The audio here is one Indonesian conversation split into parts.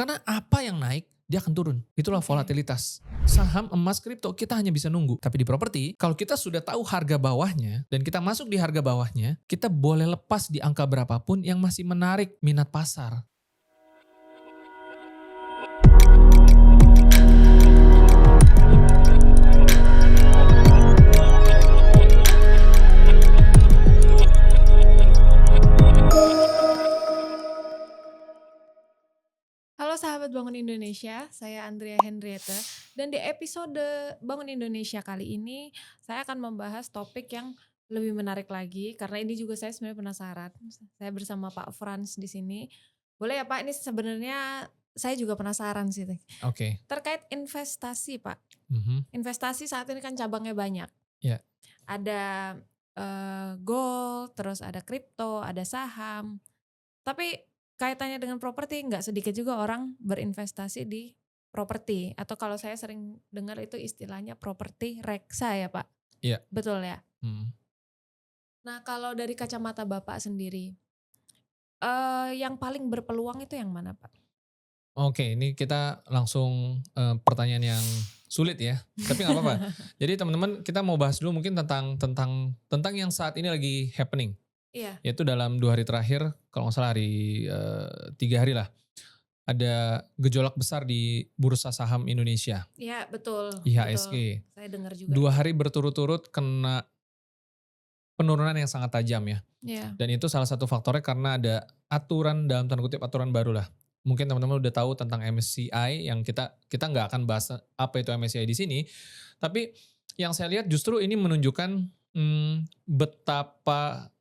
Karena apa yang naik, dia akan turun. Itulah Oke. volatilitas. Saham, emas, kripto kita hanya bisa nunggu. Tapi di properti, kalau kita sudah tahu harga bawahnya dan kita masuk di harga bawahnya, kita boleh lepas di angka berapapun yang masih menarik minat pasar. Halo sahabat Bangun Indonesia, saya Andrea Henrietta dan di episode Bangun Indonesia kali ini saya akan membahas topik yang lebih menarik lagi karena ini juga saya sebenarnya penasaran. Saya bersama Pak Frans di sini. Boleh ya Pak, ini sebenarnya saya juga penasaran sih. Oke. Terkait investasi Pak. Mhm. Investasi saat ini kan cabangnya banyak. Ya. Ada gold, terus ada kripto, ada saham. Tapi kaitannya dengan properti nggak sedikit juga orang berinvestasi di properti atau kalau saya sering dengar itu istilahnya properti reksa ya Pak, Iya. betul ya? Mhm. Nah kalau dari kacamata Bapak sendiri, yang paling berpeluang itu yang mana Pak? Oke, ini kita langsung pertanyaan yang sulit ya. Tapi nggak apa-apa. Jadi teman-teman kita mau bahas dulu mungkin tentang yang saat ini lagi happening. Iya, Yaitu dalam 2 hari terakhir, kalau nggak salah hari 3 hari lah. Ada gejolak besar di bursa saham Indonesia, iya betul, betul. IHSG. Saya dengar juga 2 itu. hari berturut-turut kena penurunan yang sangat tajam ya. Iya, Dan itu salah satu faktornya karena ada aturan dalam tanda kutip aturan baru lah. Mungkin teman-teman udah tahu tentang MSCI yang kita nggak akan bahas apa itu MSCI di sini. Tapi yang saya lihat justru ini menunjukkan betapa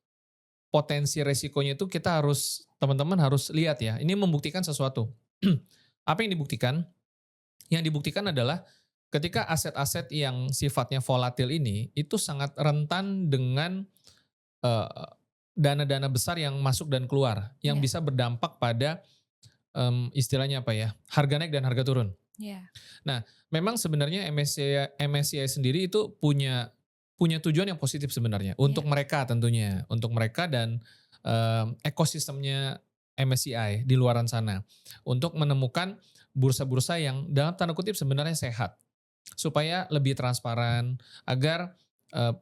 potensi resikonya itu kita harus teman-teman harus lihat ya. Ini membuktikan sesuatu. Apa yang dibuktikan? Yang dibuktikan adalah ketika aset-aset yang sifatnya volatil ini itu sangat rentan dengan eh, dana-dana besar yang masuk dan keluar yang iya, bisa berdampak pada istilahnya apa ya, harga naik dan harga turun. iya, Nah, memang sebenarnya MSCI sendiri itu punya punya tujuan yang positif sebenarnya iya, untuk mereka tentunya, untuk mereka dan ekosistemnya MSCI di luaran sana untuk menemukan bursa-bursa yang dalam tanda kutip sebenarnya sehat supaya lebih transparan agar eh,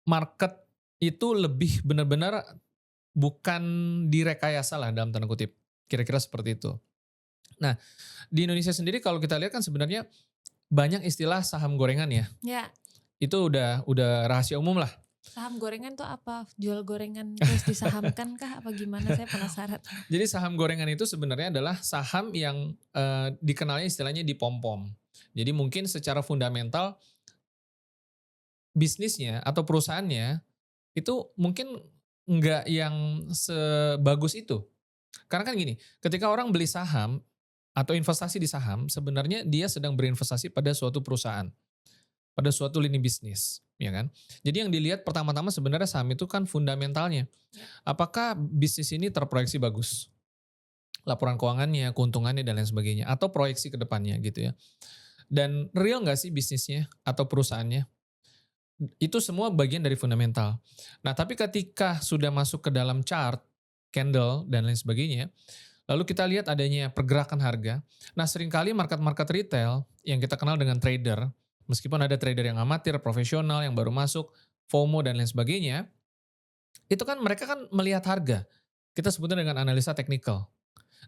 market itu lebih benar-benar bukan direkayasa lah dalam tanda kutip. Kira-kira seperti itu. Nah, di Indonesia sendiri kalau kita lihat kan sebenarnya banyak istilah saham gorengan ya. iya. Itu udah rahasia umum lah. Saham gorengan tuh apa? Jual gorengan terus disahamkan kah? Apa gimana? Saya penasaran. Jadi saham gorengan itu sebenarnya adalah saham yang dikenalnya istilahnya di pom-pom. Jadi mungkin secara fundamental bisnisnya atau perusahaannya itu mungkin nggak yang sebagus itu. Karena kan gini, ketika orang beli saham atau investasi di saham, sebenarnya dia sedang berinvestasi pada suatu perusahaan, pada suatu lini bisnis, ya kan? Jadi yang dilihat pertama-tama sebenarnya saham itu kan fundamentalnya. Ya. Apakah bisnis ini terproyeksi bagus? Laporan keuangannya, keuntungannya, dan lain sebagainya. Atau proyeksi ke depannya gitu ya. Dan real nggak sih bisnisnya atau perusahaannya? Itu semua bagian dari fundamental. Nah, tapi ketika sudah masuk ke dalam chart, candle, dan lain sebagainya, lalu kita lihat adanya pergerakan harga. Nah, seringkali market-market retail yang kita kenal dengan trader, meskipun ada trader yang amatir, profesional, yang baru masuk, FOMO, dan lain sebagainya, itu kan mereka kan melihat harga. Kita sebutnya dengan analisa teknikal.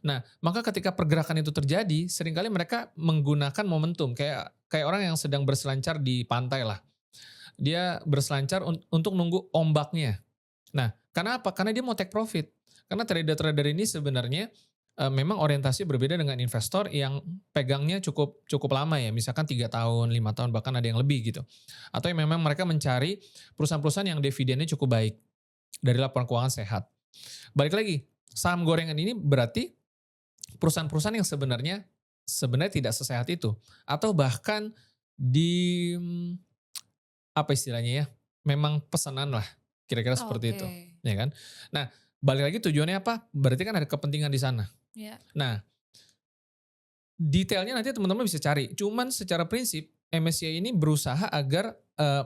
Nah, maka ketika pergerakan itu terjadi, seringkali mereka menggunakan momentum, kayak kayak orang yang sedang berselancar di pantai lah. Dia berselancar untuk nunggu ombaknya. Nah, karena apa? Karena dia mau take profit. Karena trader-trader ini sebenarnya memang orientasi berbeda dengan investor yang pegangnya cukup cukup lama ya, misalkan 3 tahun, 5 tahun, bahkan ada yang lebih gitu. Atau yang memang mereka mencari perusahaan-perusahaan yang dividennya cukup baik dari laporan keuangan sehat. Balik lagi, saham gorengan ini berarti perusahaan-perusahaan yang sebenarnya tidak sesehat itu atau bahkan di apa istilahnya ya, memang pesanan lah, kira-kira seperti itu, Oke. ya kan. Nah, balik lagi tujuannya apa, berarti kan ada kepentingan di sana. Ya. Nah, detailnya nanti teman-teman bisa cari, cuman secara prinsip MSCI ini berusaha agar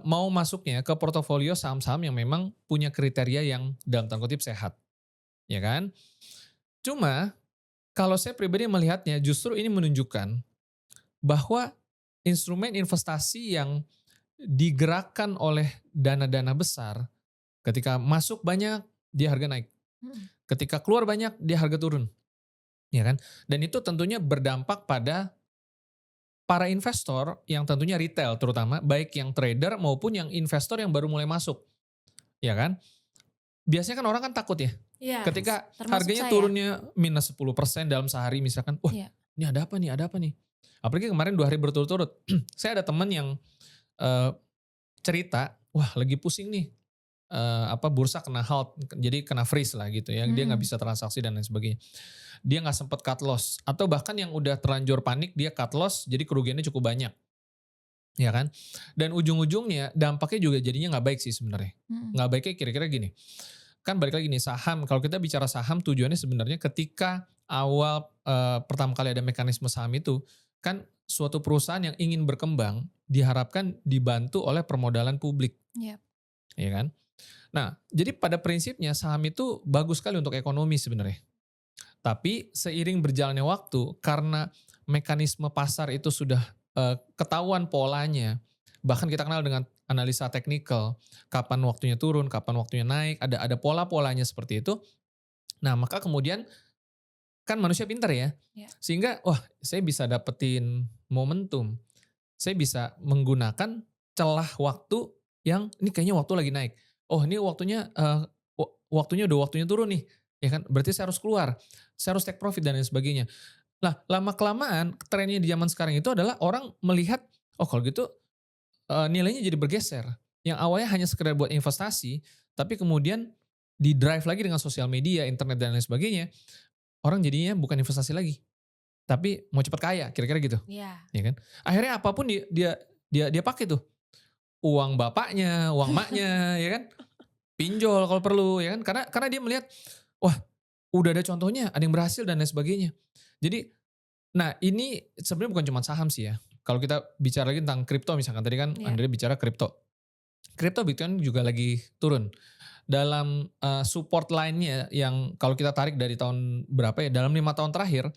mau masuknya ke portofolio saham-saham yang memang punya kriteria yang dalam tanda kutip sehat, ya kan. Cuma kalau saya pribadi melihatnya justru ini menunjukkan bahwa instrumen investasi yang digerakkan oleh dana-dana besar, ketika masuk banyak, dia harga naik. Mhm. Ketika keluar banyak, dia harga turun, ya kan? Dan itu tentunya berdampak pada para investor yang tentunya retail terutama, baik yang trader maupun yang investor yang baru mulai masuk, ya kan? Biasanya kan orang kan takut ya, Iya, ketika termasuk harganya saya. turunnya minus 10% dalam sehari misalkan, wah Iya. ini ada apa nih ada apa nih? Apalagi kemarin 2 hari berturut-turut, saya ada teman yang, eee, cerita, wah lagi pusing nih, bursa kena halt, jadi kena freeze lah gitu ya, dia nggak Mhm. bisa transaksi dan lain sebagainya. Dia nggak sempet cut loss, atau bahkan yang udah terlanjur panik dia cut loss, jadi kerugiannya cukup banyak, ya kan? Dan ujung-ujungnya dampaknya juga jadinya nggak baik sih sebenarnya. Mhm. Nggak baiknya kira-kira gini, kan balik lagi nih saham, kalau kita bicara saham tujuannya sebenarnya ketika awal, pertama kali ada mekanisme saham itu, kan suatu perusahaan yang ingin berkembang diharapkan dibantu oleh permodalan publik, Iya. ya kan? Nah, jadi pada prinsipnya saham itu bagus sekali untuk ekonomi sebenarnya. Tapi seiring berjalannya waktu, karena mekanisme pasar itu sudah ketahuan polanya, bahkan kita kenal dengan analisa teknikal, kapan waktunya turun, kapan waktunya naik, ada pola-polanya seperti itu. Nah, maka kemudian kan manusia pintar ya, Iya. sehingga wah saya bisa dapetin momentum, saya bisa menggunakan celah waktu yang ini kayaknya waktu lagi naik. Oh ini waktunya waktunya udah waktunya turun nih, ya kan? Berarti saya harus keluar, saya harus take profit dan lain sebagainya. Lah lama kelamaan trennya di zaman sekarang itu adalah orang melihat, oh kalau gitu nilainya jadi bergeser. Yang awalnya hanya sekedar buat investasi, tapi kemudian di-drive lagi dengan sosial media, internet dan lain sebagainya, orang jadinya bukan investasi lagi, tapi mau cepat kaya, kira-kira gitu, Iya. ya kan? Akhirnya apapun dia pakai tuh, uang bapaknya, uang maknya, ya kan? Pinjol kalau perlu, ya kan? Karena dia melihat, wah udah ada contohnya, ada yang berhasil dan lain sebagainya. Jadi, nah ini sebenarnya bukan cuma saham sih ya. Kalau kita bicara lagi tentang kripto misalkan, tadi kan Iya. Andre bicara kripto. Kripto Bitcoin juga lagi turun. Dalam support line-nya yang kalau kita tarik dari tahun berapa ya, dalam 5 tahun terakhir,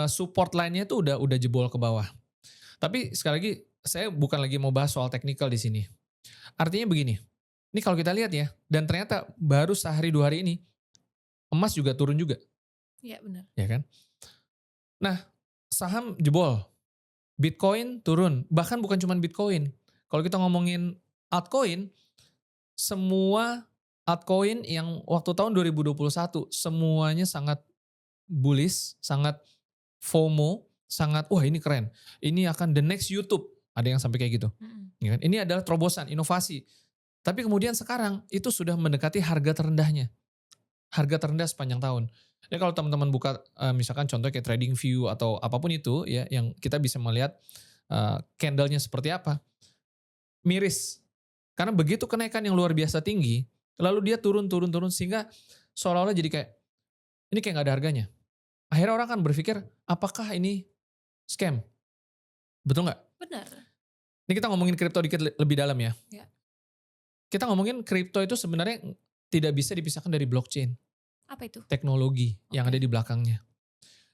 support line-nya itu udah jebol ke bawah. Tapi sekali lagi, saya bukan lagi mau bahas soal teknikal di sini. Artinya begini, ini kalau kita lihat ya, dan ternyata baru sehari 2 hari ini, emas juga turun juga, Iya, benar. ya kan. Nah, saham jebol, Bitcoin turun, bahkan bukan cuma Bitcoin. Kalau kita ngomongin altcoin, semua altcoin yang waktu tahun 2021 semuanya sangat bullish, sangat FOMO, sangat wah ini keren. Ini akan the next YouTube. Ada yang sampai kayak gitu. Mhm. Ya kan? Ini adalah terobosan, inovasi. Tapi kemudian sekarang itu sudah mendekati harga terendahnya. Harga terendah sepanjang tahun. Jadi kalau teman-teman buka misalkan contoh kayak TradingView atau apapun itu ya yang kita bisa melihat candle-nya seperti apa, miris. Karena begitu kenaikan yang luar biasa tinggi, lalu dia turun turun turun sehingga seolah-olah jadi kayak ini kayak nggak ada harganya. Akhirnya orang kan berpikir apakah ini scam? Betul nggak? Benar. Ini kita ngomongin kripto dikit lebih dalam ya. Ya. Kita ngomongin kripto itu sebenarnya tidak bisa dipisahkan dari blockchain, Apa itu? teknologi yang ada Oke. di belakangnya.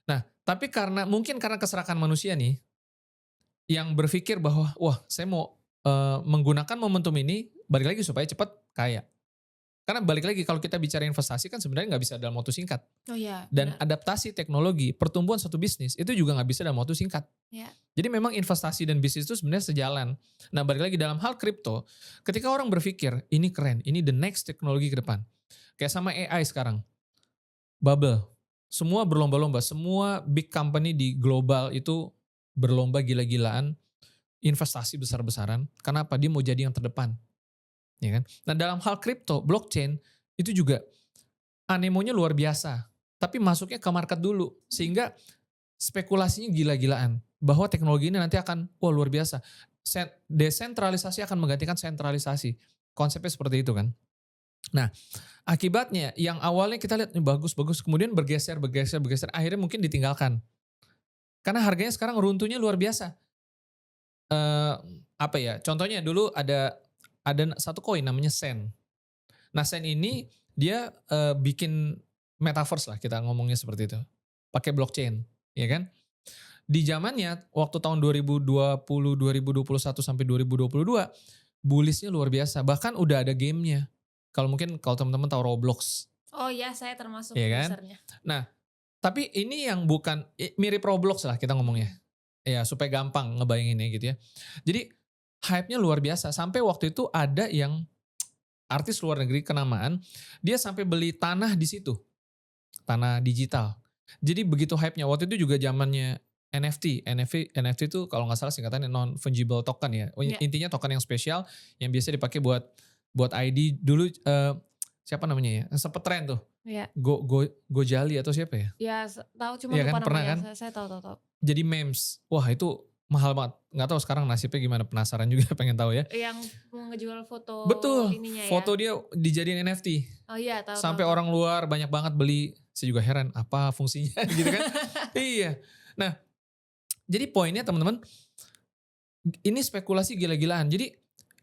Nah, tapi mungkin karena keserakan manusia nih, yang berpikir bahwa, wah saya mau menggunakan momentum ini, balik lagi supaya cepat kaya. Karena balik lagi kalau kita bicara investasi kan sebenarnya nggak bisa dalam waktu singkat. Oh iya, Dan benar. adaptasi teknologi, pertumbuhan satu bisnis itu juga nggak bisa dalam waktu singkat. Ya. Jadi memang investasi dan bisnis itu sebenarnya sejalan. Nah balik lagi dalam hal kripto, ketika orang berpikir ini keren, ini the next teknologi ke depan. Kayak sama AI sekarang, bubble. Semua berlomba-lomba, semua big company di global itu berlomba gila-gilaan, investasi besar-besaran. Kenapa? Dia mau jadi yang terdepan. Ya kan? Nah dalam hal kripto, blockchain, itu juga anemonya luar biasa. Tapi masuknya ke market dulu. Sehingga spekulasinya gila-gilaan. Bahwa teknologi ini nanti akan, wah luar biasa. Desentralisasi akan menggantikan sentralisasi. Konsepnya seperti itu kan. Nah, akibatnya yang awalnya kita lihat nih bagus-bagus, kemudian bergeser, bergeser, bergeser, akhirnya mungkin ditinggalkan. Karena harganya sekarang runtuhnya luar biasa. Eh, apa ya? Contohnya dulu ada satu koin namanya Sen. Nah, Sen ini dia bikin metaverse lah kita ngomongnya seperti itu. pakai blockchain, ya kan? Di zamannya waktu tahun 2020, 2021 sampai 2022, bullish-nya luar biasa. Bahkan udah ada gamenya. Kalau teman-teman tahu Roblox, Oh ya, saya termasuk ya kan? usernya. Nah, tapi ini yang bukan mirip Roblox lah kita ngomongnya. Ya, supaya gampang ngebayanginnya gitu ya. Jadi hype-nya luar biasa sampai waktu itu ada yang artis luar negeri kenamaan, dia sampai beli tanah di situ, tanah digital. Jadi begitu hype-nya waktu itu juga zamannya NFT itu kalau nggak salah singkatannya non fungible token ya. Ya, Intinya token yang spesial yang biasa dipakai buat ID dulu siapa namanya ya? Sempet tren tuh. ya, Gojali atau siapa ya? ya, tahu cuma Iya lupa kan pernah namanya. kan? Saya tahu, tahu, tahu. Jadi memes. Wah itu mahal banget. Nggak tahu sekarang nasibnya gimana, penasaran juga pengen tahu ya. Yang mau ngejual foto Betul, ininya ya. foto dia dijadiin NFT. Oh iya, tahu, tahu, Sampai tahu. orang luar banyak banget beli. Saya juga heran apa fungsinya gitu kan. Iya. Nah, jadi poinnya teman-teman, ini spekulasi gila-gilaan. Jadi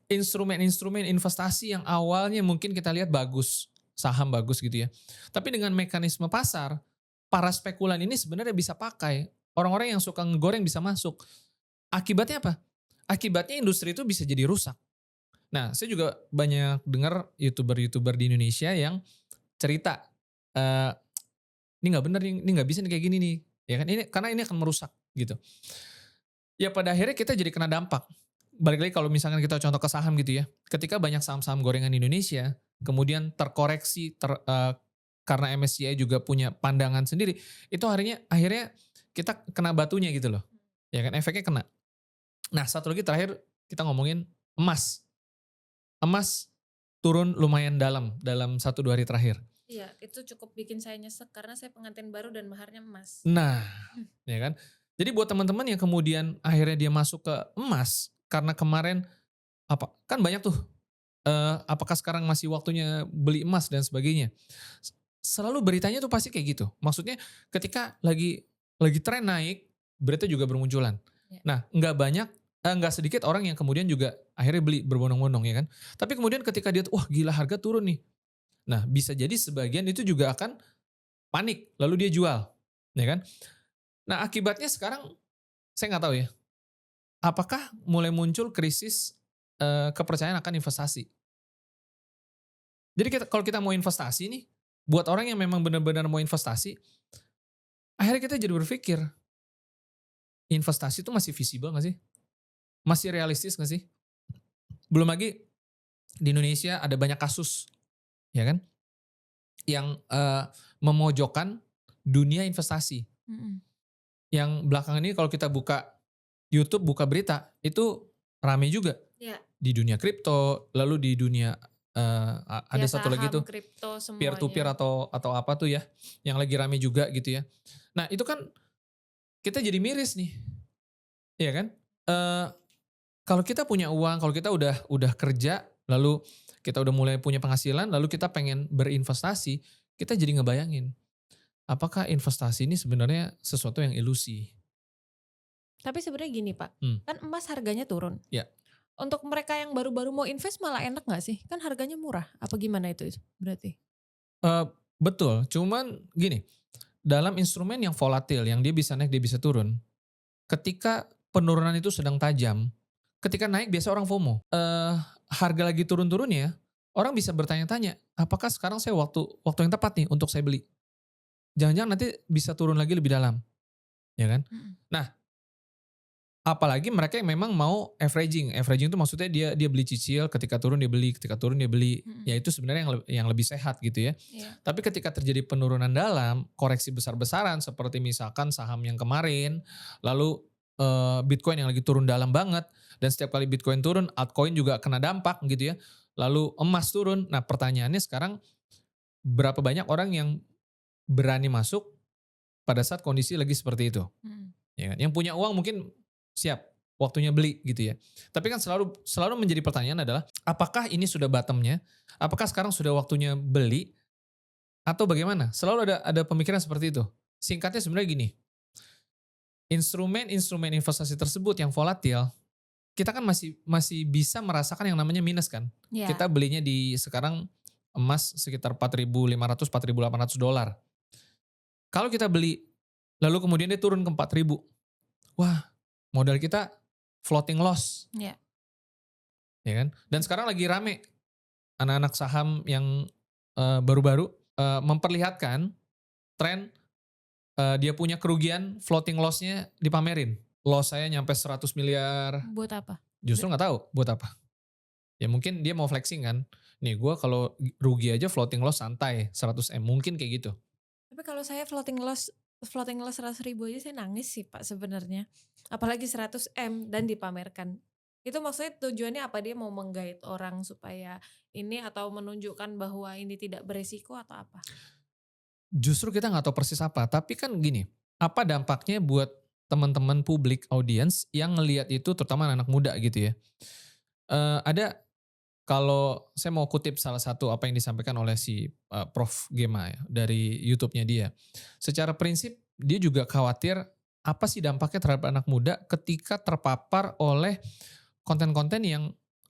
instrumen-instrumen investasi yang awalnya mungkin kita lihat bagus, saham bagus gitu ya. Tapi dengan mekanisme pasar, para spekulan ini sebenarnya bisa pakai. Orang-orang yang suka ngegoreng bisa masuk. Akibatnya apa? Akibatnya industri itu bisa jadi rusak. Nah, saya juga banyak dengar YouTuber-YouTuber di Indonesia yang cerita, eee, "Ini nggak bener nih, ini nggak bisa nih kayak gini nih." Ya kan, karena ini akan merusak gitu. Ya pada akhirnya kita jadi kena dampak. Balik lagi kalau misalkan kita contoh ke saham gitu ya, ketika banyak saham-saham gorengan di Indonesia, kemudian terkoreksi karena MSCI juga punya pandangan sendiri, itu akhirnya kita kena batunya gitu loh. Ya kan, efeknya kena. Nah, satu lagi terakhir kita ngomongin emas. Emas turun lumayan dalam 1-2 hari terakhir. Iya, itu cukup bikin saya nyesek karena saya pengantin baru dan maharnya emas. Nah, ya kan. Jadi buat teman-teman yang kemudian akhirnya dia masuk ke emas karena kemarin kan banyak tuh apakah sekarang masih waktunya beli emas dan sebagainya. Selalu beritanya tuh pasti kayak gitu. Maksudnya ketika lagi tren naik, berita juga bermunculan. Ya. Nah, nggak sedikit orang yang kemudian juga akhirnya beli berbondong-bondong ya kan. Tapi kemudian ketika dia wah gila harga turun nih. Nah, bisa jadi sebagian itu juga akan panik lalu dia jual, ya kan? Nah, akibatnya sekarang saya nggak tahu ya. Apakah mulai muncul krisis kepercayaan akan investasi? Jadi kalau kita mau investasi nih, buat orang yang memang benar-benar mau investasi, akhirnya kita jadi berpikir, investasi itu masih visible nggak sih? Masih realistis nggak sih? Belum lagi di Indonesia ada banyak kasus, ya kan? Yang memojokkan dunia investasi. Mm-mm. Yang belakangan ini kalau kita buka YouTube, buka berita, itu rame juga. Ya, Di dunia kripto, lalu di dunia ada ya satu lagi saham, tuh kripto peer to peer semuanya. atau apa tuh ya, yang lagi rame juga gitu ya. Nah itu kan kita jadi miris nih, ya kan? Eh, Kalau kita punya uang, kalau kita udah kerja, lalu kita udah mulai punya penghasilan, lalu kita pengen berinvestasi, kita jadi ngebayangin, apakah investasi ini sebenarnya sesuatu yang ilusi? Tapi sebenarnya gini Pak, Hmm, kan emas harganya turun. ya. Untuk mereka yang baru-baru mau invest malah enak nggak sih? Kan harganya murah. Apa gimana itu berarti? Eh, betul, cuman gini, dalam instrumen yang volatil, yang dia bisa naik, dia bisa turun, ketika penurunan itu sedang tajam, ketika naik biasa orang FOMO. Harga lagi turun-turunnya, orang bisa bertanya-tanya, apakah sekarang saya waktu yang tepat nih untuk saya beli? Jangan-jangan nanti bisa turun lagi lebih dalam, ya kan? Mm-mm. Nah, apalagi mereka yang memang mau averaging. Averaging itu maksudnya dia beli cicil, ketika turun dia beli, ketika turun dia beli. Mm-mm. Ya itu sebenarnya yang lebih sehat gitu ya. Iya. Tapi ketika terjadi penurunan dalam, koreksi besar-besaran seperti misalkan saham yang kemarin, lalu Bitcoin yang lagi turun dalam banget, dan setiap kali Bitcoin turun, altcoin juga kena dampak gitu ya. Lalu emas turun. Nah pertanyaannya sekarang, berapa banyak orang yang berani masuk pada saat kondisi lagi seperti itu? Mm. Ya kan? Yang punya uang mungkin siap, waktunya beli gitu ya. Tapi kan selalu menjadi pertanyaan adalah, apakah ini sudah bottomnya? Apakah sekarang sudah waktunya beli? Atau bagaimana? Selalu ada pemikiran seperti itu. Singkatnya sebenarnya gini, instrumen-instrumen investasi tersebut yang volatil, kita kan masih bisa merasakan yang namanya minus kan. Ya. Kita belinya di sekarang emas sekitar 4.500 $4.800. Kalau kita beli lalu kemudian dia turun ke 4.000. Wah, modal kita floating loss, Ya. ya kan? Dan sekarang lagi rame anak-anak saham yang baru-baru memperlihatkan tren dia punya kerugian floating loss-nya dipamerin. Loss saya nyampe 100 miliar. Buat apa? Justru nggak tahu buat apa. Ya mungkin dia mau flexing kan. Nih gue kalau rugi aja floating loss santai 100 M. Mungkin kayak gitu. Tapi kalau saya floating loss 100.000 aja saya nangis sih Pak sebenarnya. Apalagi 100 M dan dipamerkan. Itu maksudnya tujuannya apa, dia mau menggait orang supaya ini atau menunjukkan bahwa ini tidak beresiko atau apa? Justru kita nggak tahu persis apa. Tapi kan gini, apa dampaknya buat teman-teman publik audiens yang ngelihat itu terutama anak muda gitu ya. Ada kalau saya mau kutip salah satu apa yang disampaikan oleh si Prof. Gema ya, dari YouTube-nya dia. Secara prinsip dia juga khawatir apa sih dampaknya terhadap anak muda ketika terpapar oleh konten-konten yang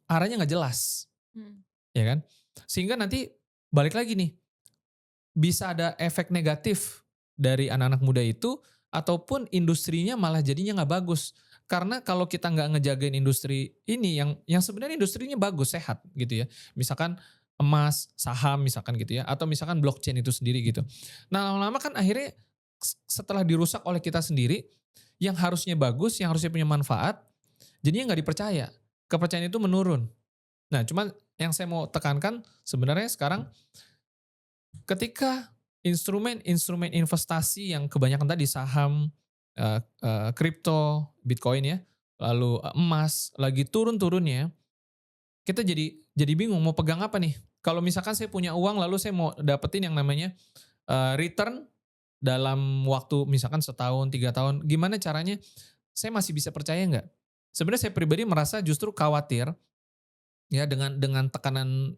arahnya nggak jelas, Hmm. ya kan? Sehingga nanti balik lagi nih, bisa ada efek negatif dari anak-anak muda itu ataupun industrinya malah jadinya nggak bagus. Karena kalau kita nggak ngejagain industri ini yang sebenarnya industrinya bagus, sehat gitu ya. Misalkan emas, saham misalkan gitu ya, atau misalkan blockchain itu sendiri gitu. Nah, lama-lama kan akhirnya setelah dirusak oleh kita sendiri, yang harusnya bagus, yang harusnya punya manfaat, jadinya nggak dipercaya. Kepercayaan itu menurun. Nah, cuman yang saya mau tekankan sebenarnya sekarang ketika instrumen-instrumen investasi yang kebanyakan tadi saham, kripto, Bitcoin ya, lalu emas lagi turun-turunnya, kita jadi bingung mau pegang apa nih. Kalau misalkan saya punya uang lalu saya mau dapetin yang namanya return dalam waktu misalkan setahun, 3 tahun, gimana caranya saya masih bisa percaya nggak? Sebenarnya saya pribadi merasa justru khawatir ya dengan tekanan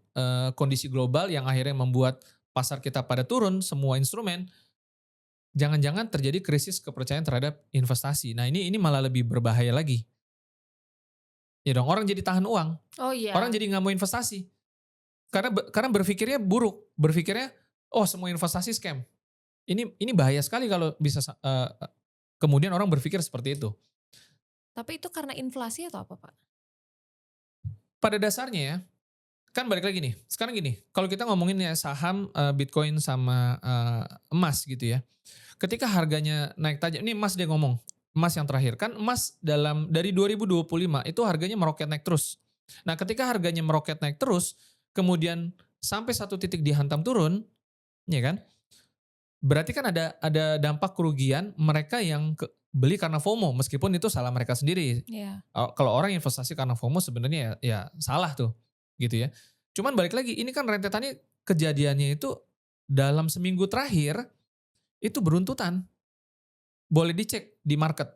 kondisi global yang akhirnya membuat pasar kita pada turun semua instrumen, jangan-jangan terjadi krisis kepercayaan terhadap investasi. Nah, ini malah lebih berbahaya lagi. Ya dong, orang jadi tahan uang, Oh orang iya. jadi nggak mau investasi. Karena berpikirnya buruk, berpikirnya oh semua investasi scam. Ini bahaya sekali kalau bisa kemudian orang berpikir seperti itu. Tapi itu karena inflasi atau apa Pak? Pada dasarnya ya, kan balik lagi nih. Sekarang gini, kalau kita ngomongin ya saham, Bitcoin sama emas gitu ya. Ketika harganya naik tajam, ini emas dia ngomong, emas yang terakhir. Kan emas dari 2025 itu harganya meroket naik terus. Nah, ketika harganya meroket naik terus, kemudian sampai satu titik dihantam turun, ya kan? Berarti kan ada dampak kerugian mereka yang beli karena FOMO, meskipun itu salah mereka sendiri. Iya. Kalau orang investasi karena FOMO sebenarnya ya salah tuh, gitu ya. Cuman balik lagi, ini kan rentetannya kejadiannya itu dalam seminggu terakhir itu beruntutan. Boleh dicek di market.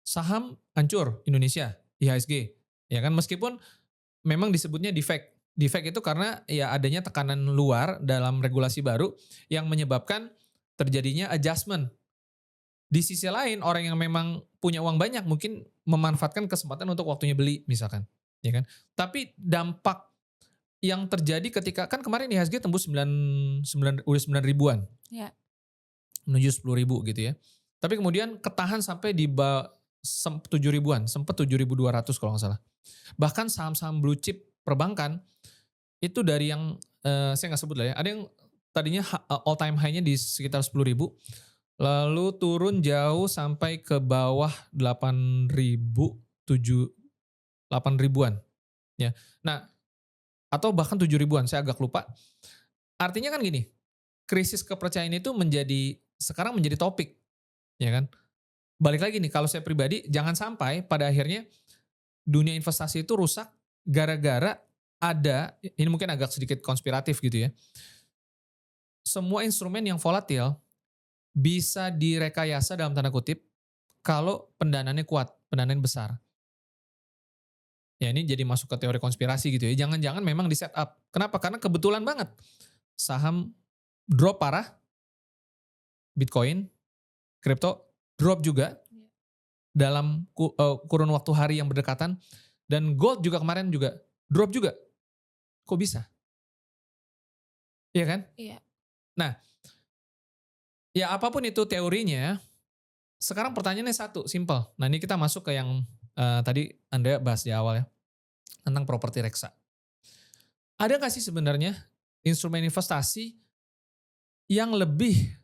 Saham hancur Indonesia, IHSG. Ya kan meskipun memang disebutnya defect. Defect itu karena ya adanya tekanan luar dalam regulasi baru yang menyebabkan terjadinya adjustment. Di sisi lain orang yang memang punya uang banyak mungkin memanfaatkan kesempatan untuk waktunya beli misalkan, ya kan. Tapi dampak yang terjadi ketika kan kemarin IHSG tembus 9 ribuan Ya. menuju 10.000 gitu ya. Tapi kemudian ketahan sampai di 7 ribuan, sempat 7.200 kalau nggak salah. Bahkan saham-saham blue chip perbankan itu dari yang saya nggak sebut lah ya. Ada yang tadinya all time high-nya di sekitar 10.000, lalu turun jauh sampai ke bawah 8.000, 8 ribuan ya. Nah, atau bahkan 7 ribuan, saya agak lupa. Artinya kan gini, krisis kepercayaan itu sekarang menjadi topik, ya kan? Balik lagi nih, kalau saya pribadi jangan sampai pada akhirnya dunia investasi itu rusak gara-gara ini mungkin agak sedikit konspiratif gitu ya. Semua instrumen yang volatil bisa direkayasa dalam tanda kutip kalau pendanaannya kuat, pendanaan besar. Ya ini jadi masuk ke teori konspirasi gitu ya. Jangan-jangan memang di setup. Kenapa? Karena kebetulan banget saham drop parah, Bitcoin, kripto drop juga Iya. dalam kurun waktu hari yang berdekatan, dan gold juga kemarin juga drop juga. Kok bisa? Iya kan? Iya. Nah, ya apapun itu teorinya, Sekarang pertanyaannya satu, simple. Nah ini kita masuk ke yang tadi Anda bahas di awal ya, tentang properti reksa. Ada nggak sih sebenarnya instrumen investasi yang lebih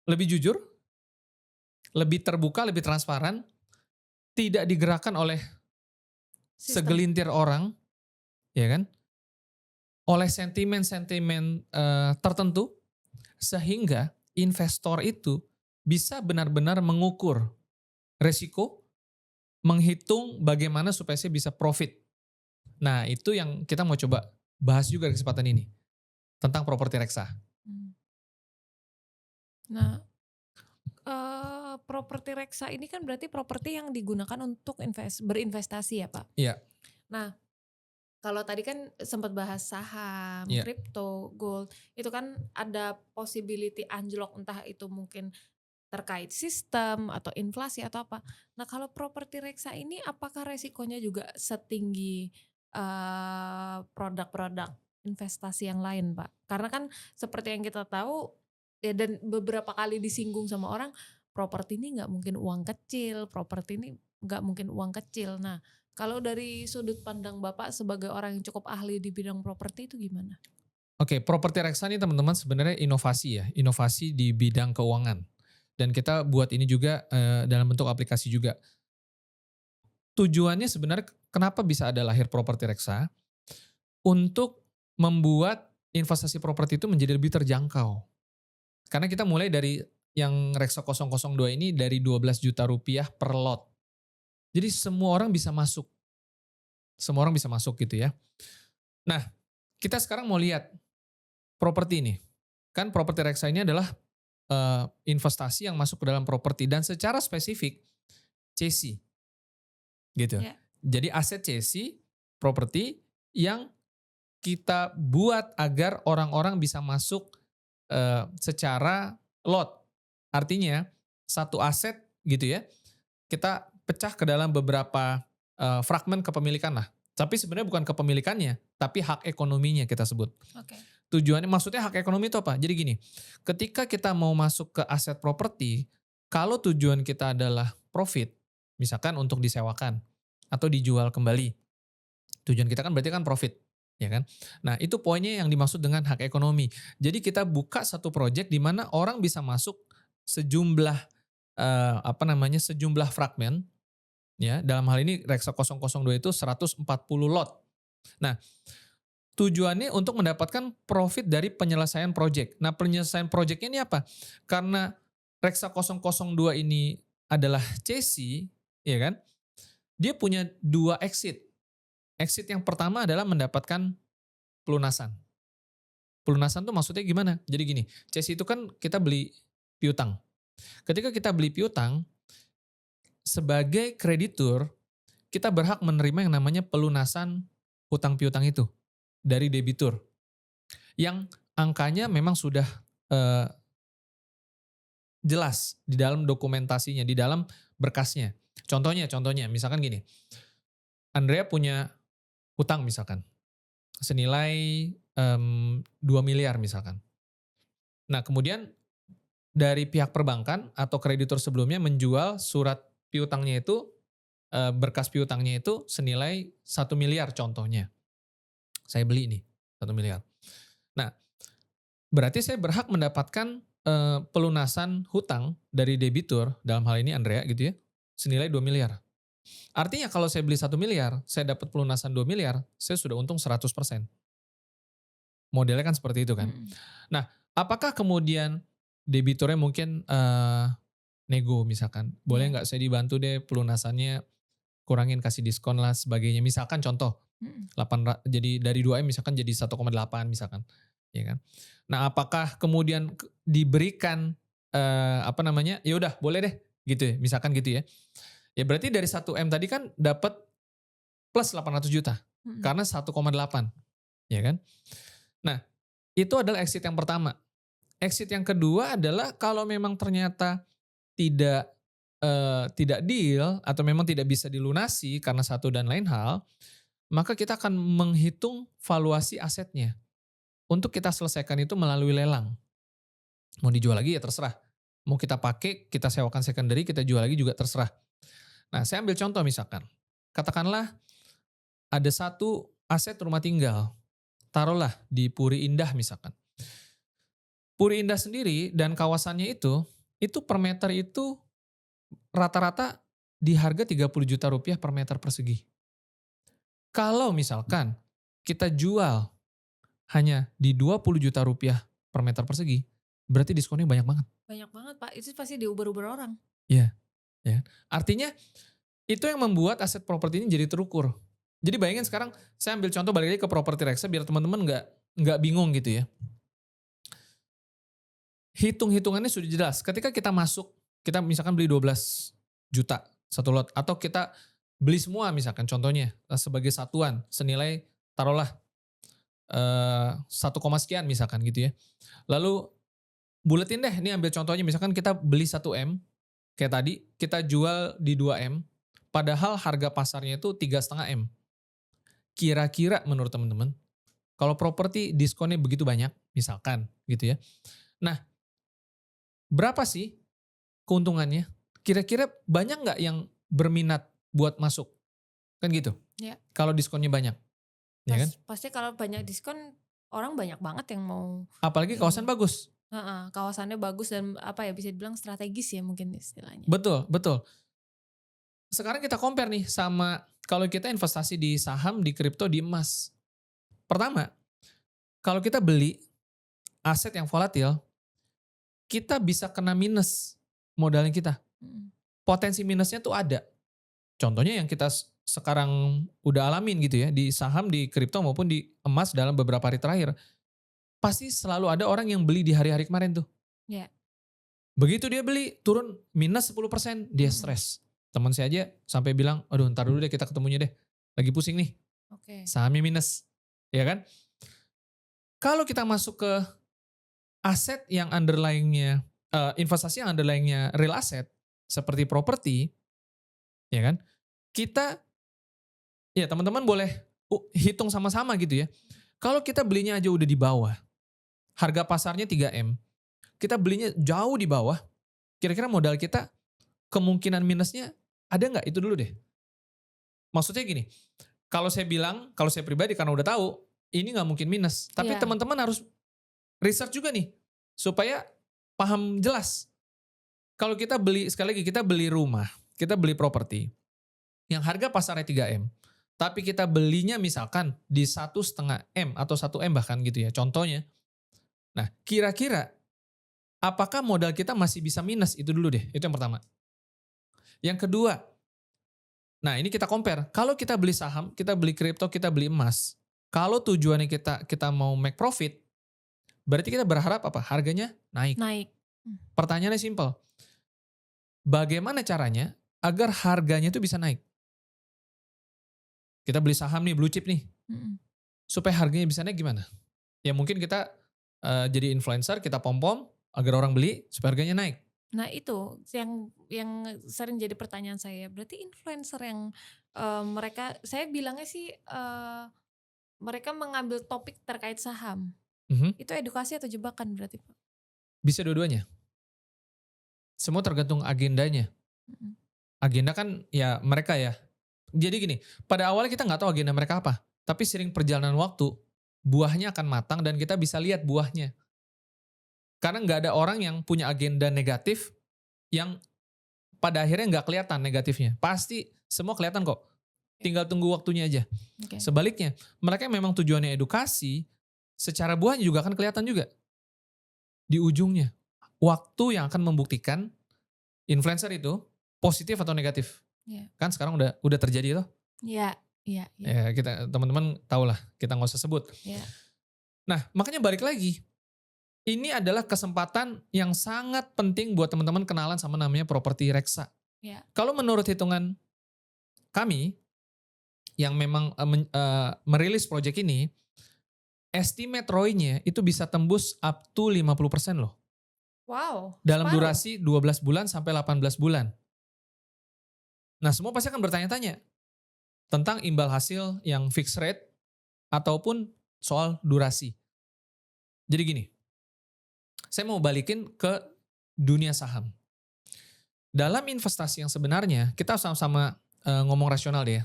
lebih jujur, lebih terbuka, lebih transparan, tidak digerakkan oleh Sistem. segelintir orang, ya kan? Oleh sentimen-sentimen tertentu, sehingga investor itu bisa benar-benar mengukur resiko, menghitung bagaimana supaya saya bisa profit. Nah itu yang kita mau coba bahas juga di kesempatan ini, tentang properti reksa. Hmm. Nah, properti reksa ini kan berarti properti yang digunakan untuk berinvestasi ya Pak? Iya, Nah, kalau tadi kan sempat bahas saham, iya. kripto, gold, itu kan ada possibility anjlok entah itu mungkin terkait sistem atau inflasi atau apa. Nah, kalau properti reksa ini apakah resikonya juga setinggi produk-produk investasi yang lain, Pak? Karena kan seperti yang kita tahu ya dan beberapa kali disinggung sama orang, properti ini nggak mungkin uang kecil, properti ini nggak mungkin uang kecil. Nah, kalau dari sudut pandang Bapak sebagai orang yang cukup ahli di bidang properti itu gimana? Oke, properti reksa ini teman-teman sebenarnya inovasi ya, inovasi di bidang keuangan. Dan kita buat ini juga dalam bentuk aplikasi juga. Tujuannya sebenarnya kenapa bisa ada lahir properti reksa? Untuk membuat investasi properti itu menjadi lebih terjangkau. Karena kita mulai dari yang reksa 002 ini dari 12 juta rupiah per lot. Jadi semua orang bisa masuk. Semua orang bisa masuk gitu ya. Nah, kita sekarang mau lihat properti ini. Kan properti reksa ini adalah investasi yang masuk ke dalam properti dan secara spesifik CC gitu. Ya. Jadi aset CC properti yang kita buat agar orang-orang bisa masuk secara lot. Artinya satu aset gitu ya, kita pecah ke dalam beberapa fragmen kepemilikan lah. Tapi sebenarnya bukan kepemilikannya, tapi hak ekonominya kita sebut. Oke. Tujuannya maksudnya hak ekonomi itu apa? Jadi gini, ketika kita mau masuk ke aset properti, kalau tujuan kita adalah profit, misalkan untuk disewakan atau dijual kembali, tujuan kita kan berarti kan profit, ya kan? Nah itu poinnya yang dimaksud dengan hak ekonomi. Jadi kita buka satu project di mana orang bisa masuk sejumlah sejumlah fragmen, ya. Dalam hal ini Reksa 002 itu 140 lot. Nah tujuannya untuk mendapatkan profit dari penyelesaian project. Nah, penyelesaian projectnya ini apa? Karena Reksa 002 ini adalah chassis, ya kan? Dia punya dua exit. Exit yang pertama adalah mendapatkan pelunasan. Pelunasan tuh maksudnya gimana? Jadi gini, chassis itu kan kita beli piutang. Ketika kita beli piutang, sebagai kreditur, kita berhak menerima yang namanya pelunasan hutang piutang itu dari debitur. Yang angkanya memang sudah eh, jelas di dalam dokumentasinya, di dalam berkasnya. Contohnya misalkan gini, Andrea punya hutang misalkan, senilai 2 miliar misalkan. Nah kemudian dari pihak perbankan atau kreditur sebelumnya menjual surat piutangnya itu, berkas piutangnya itu senilai 1 miliar contohnya. Saya beli ini 1 miliar. Nah berarti saya berhak mendapatkan pelunasan hutang dari debitur, dalam hal ini Andrea gitu ya, senilai 2 miliar. Artinya kalau saya beli 1 miliar, saya dapat pelunasan 2 miliar, saya sudah untung 100%. Modelnya kan seperti itu kan. Mm. Nah, apakah kemudian debiturnya mungkin nego misalkan, boleh Ya. nggak saya dibantu deh pelunasannya, kurangin kasih diskon lah sebagainya. Misalkan contoh, Mm. jadi dari 2M misalkan jadi 1,8 misalkan, ya kan. Nah, apakah kemudian diberikan ya udah boleh deh gitu ya, misalkan gitu ya. Ya berarti dari 1M tadi kan dapat plus 800 juta Mm. karena 1,8, ya kan. Nah, itu adalah exit yang pertama. Exit yang kedua adalah kalau memang ternyata tidak tidak deal atau memang tidak bisa dilunasi karena satu dan lain hal, maka kita akan menghitung valuasi asetnya. Untuk kita selesaikan itu melalui lelang. Mau dijual lagi ya terserah. mau kita pakai, kita sewakan secondary, kita jual lagi juga terserah. Nah, saya ambil contoh misalkan, katakanlah ada satu aset rumah tinggal, taruhlah di Puri Indah misalkan. Puri Indah sendiri dan kawasannya itu per meter itu rata-rata di harga 30 juta rupiah per meter persegi. Kalau misalkan kita jual hanya di 20 juta rupiah per meter persegi, berarti diskonnya banyak banget. Banyak banget Pak, itu pasti diuber-uber orang. Iya, ya. Artinya itu yang membuat aset properti ini jadi terukur. Jadi bayangin sekarang saya ambil contoh balik lagi ke properti reksa biar teman-teman nggak bingung gitu ya. Hitung-hitungannya sudah jelas. Ketika kita masuk, kita misalkan beli 12 juta satu lot atau kita beli semua misalkan contohnya sebagai satuan senilai taruhlah 1, sekian misalkan gitu ya. Lalu buletin deh, ini ambil contohnya misalkan kita beli 1 M kayak tadi, kita jual di 2 M, padahal harga pasarnya itu 3,5 M. Kira-kira menurut teman-teman, kalau properti diskonnya begitu banyak, misalkan gitu ya. Nah, berapa sih keuntungannya? Kira-kira banyak nggak yang berminat buat masuk? Kan gitu. Ya. Kalau diskonnya banyak, ya kan? Pasti kalau banyak diskon, orang banyak banget yang mau. Apalagi kawasan bagus. Kawasannya bagus dan bisa dibilang strategis ya mungkin istilahnya. Betul, betul. Sekarang kita compare nih sama kalau kita investasi di saham, di kripto, di emas. Pertama, kalau kita beli aset yang volatil, kita bisa kena minus modalnya kita. Potensi minusnya tuh ada. Contohnya yang kita sekarang udah alamin gitu ya, di saham, di kripto maupun di emas dalam beberapa hari terakhir. Pasti selalu ada orang yang beli di hari-hari kemarin tuh. Ya. Begitu dia beli, turun minus 10%, dia stres. Teman saya aja sampai bilang, aduh ntar dulu deh kita ketemunya deh. Lagi pusing nih, sahamnya minus. Ya kan? Kalau kita masuk ke aset yang underlyingnya, investasi yang underlyingnya real asset, seperti properti, ya kan? Kita, ya teman-teman boleh hitung sama-sama gitu ya. Kalau kita belinya aja udah di bawah, harga pasarnya 3M, kita belinya jauh di bawah, kira-kira modal kita kemungkinan minusnya ada nggak? Itu dulu deh. Maksudnya gini, kalau saya pribadi karena udah tahu, ini nggak mungkin minus. Tapi teman-teman harus research juga nih, supaya paham jelas. Kalau kita beli, sekali lagi kita beli rumah, kita beli properti, yang harga pasarnya 3M, tapi kita belinya misalkan di 1,5M atau 1M bahkan gitu ya, contohnya. Nah, kira-kira apakah modal kita masih bisa minus? Itu dulu deh, itu yang pertama. Yang kedua, nah ini kita compare. Kalau kita beli saham, kita beli kripto, kita beli emas, kalau tujuannya kita mau make profit, berarti kita berharap apa? Harganya naik. Pertanyaannya simple. Bagaimana caranya agar harganya itu bisa naik? Kita beli saham nih, blue chip nih. Supaya harganya bisa naik gimana? Ya mungkin kita jadi influencer, kita pom-pom agar orang beli supaya harganya naik. Nah itu yang sering jadi pertanyaan saya. Berarti influencer yang mereka, saya bilangnya sih mereka mengambil topik terkait saham. Itu edukasi atau jebakan berarti Pak? Bisa dua-duanya. Semua tergantung agendanya. Agenda kan ya mereka ya. Jadi gini, pada awalnya kita nggak tahu agenda mereka apa. Tapi sering perjalanan waktu, buahnya akan matang dan kita bisa lihat buahnya. Karena nggak ada orang yang punya agenda negatif yang pada akhirnya nggak kelihatan negatifnya. Pasti semua kelihatan kok. Tinggal tunggu waktunya aja. Sebaliknya, mereka yang memang tujuannya edukasi, secara buahnya juga akan kelihatan juga. Di ujungnya, waktu yang akan membuktikan influencer itu positif atau negatif. Kan sekarang udah terjadi tuh. Iya. Ya kita teman-teman tahu lah, kita nggak usah sebut. Nah makanya balik lagi, ini adalah kesempatan yang sangat penting buat teman-teman kenalan sama namanya properti reksa. Kalau menurut hitungan kami yang memang merilis proyek ini, estimate ROI-nya itu bisa tembus up to 50% loh. Wow. Dalam durasi 12 bulan sampai 18 bulan. Nah semua pasti akan bertanya-tanya tentang imbal hasil yang fixed rate ataupun soal durasi. Jadi gini, saya mau balikin ke dunia saham. Dalam investasi yang sebenarnya, kita sama-sama ngomong rasional deh ya.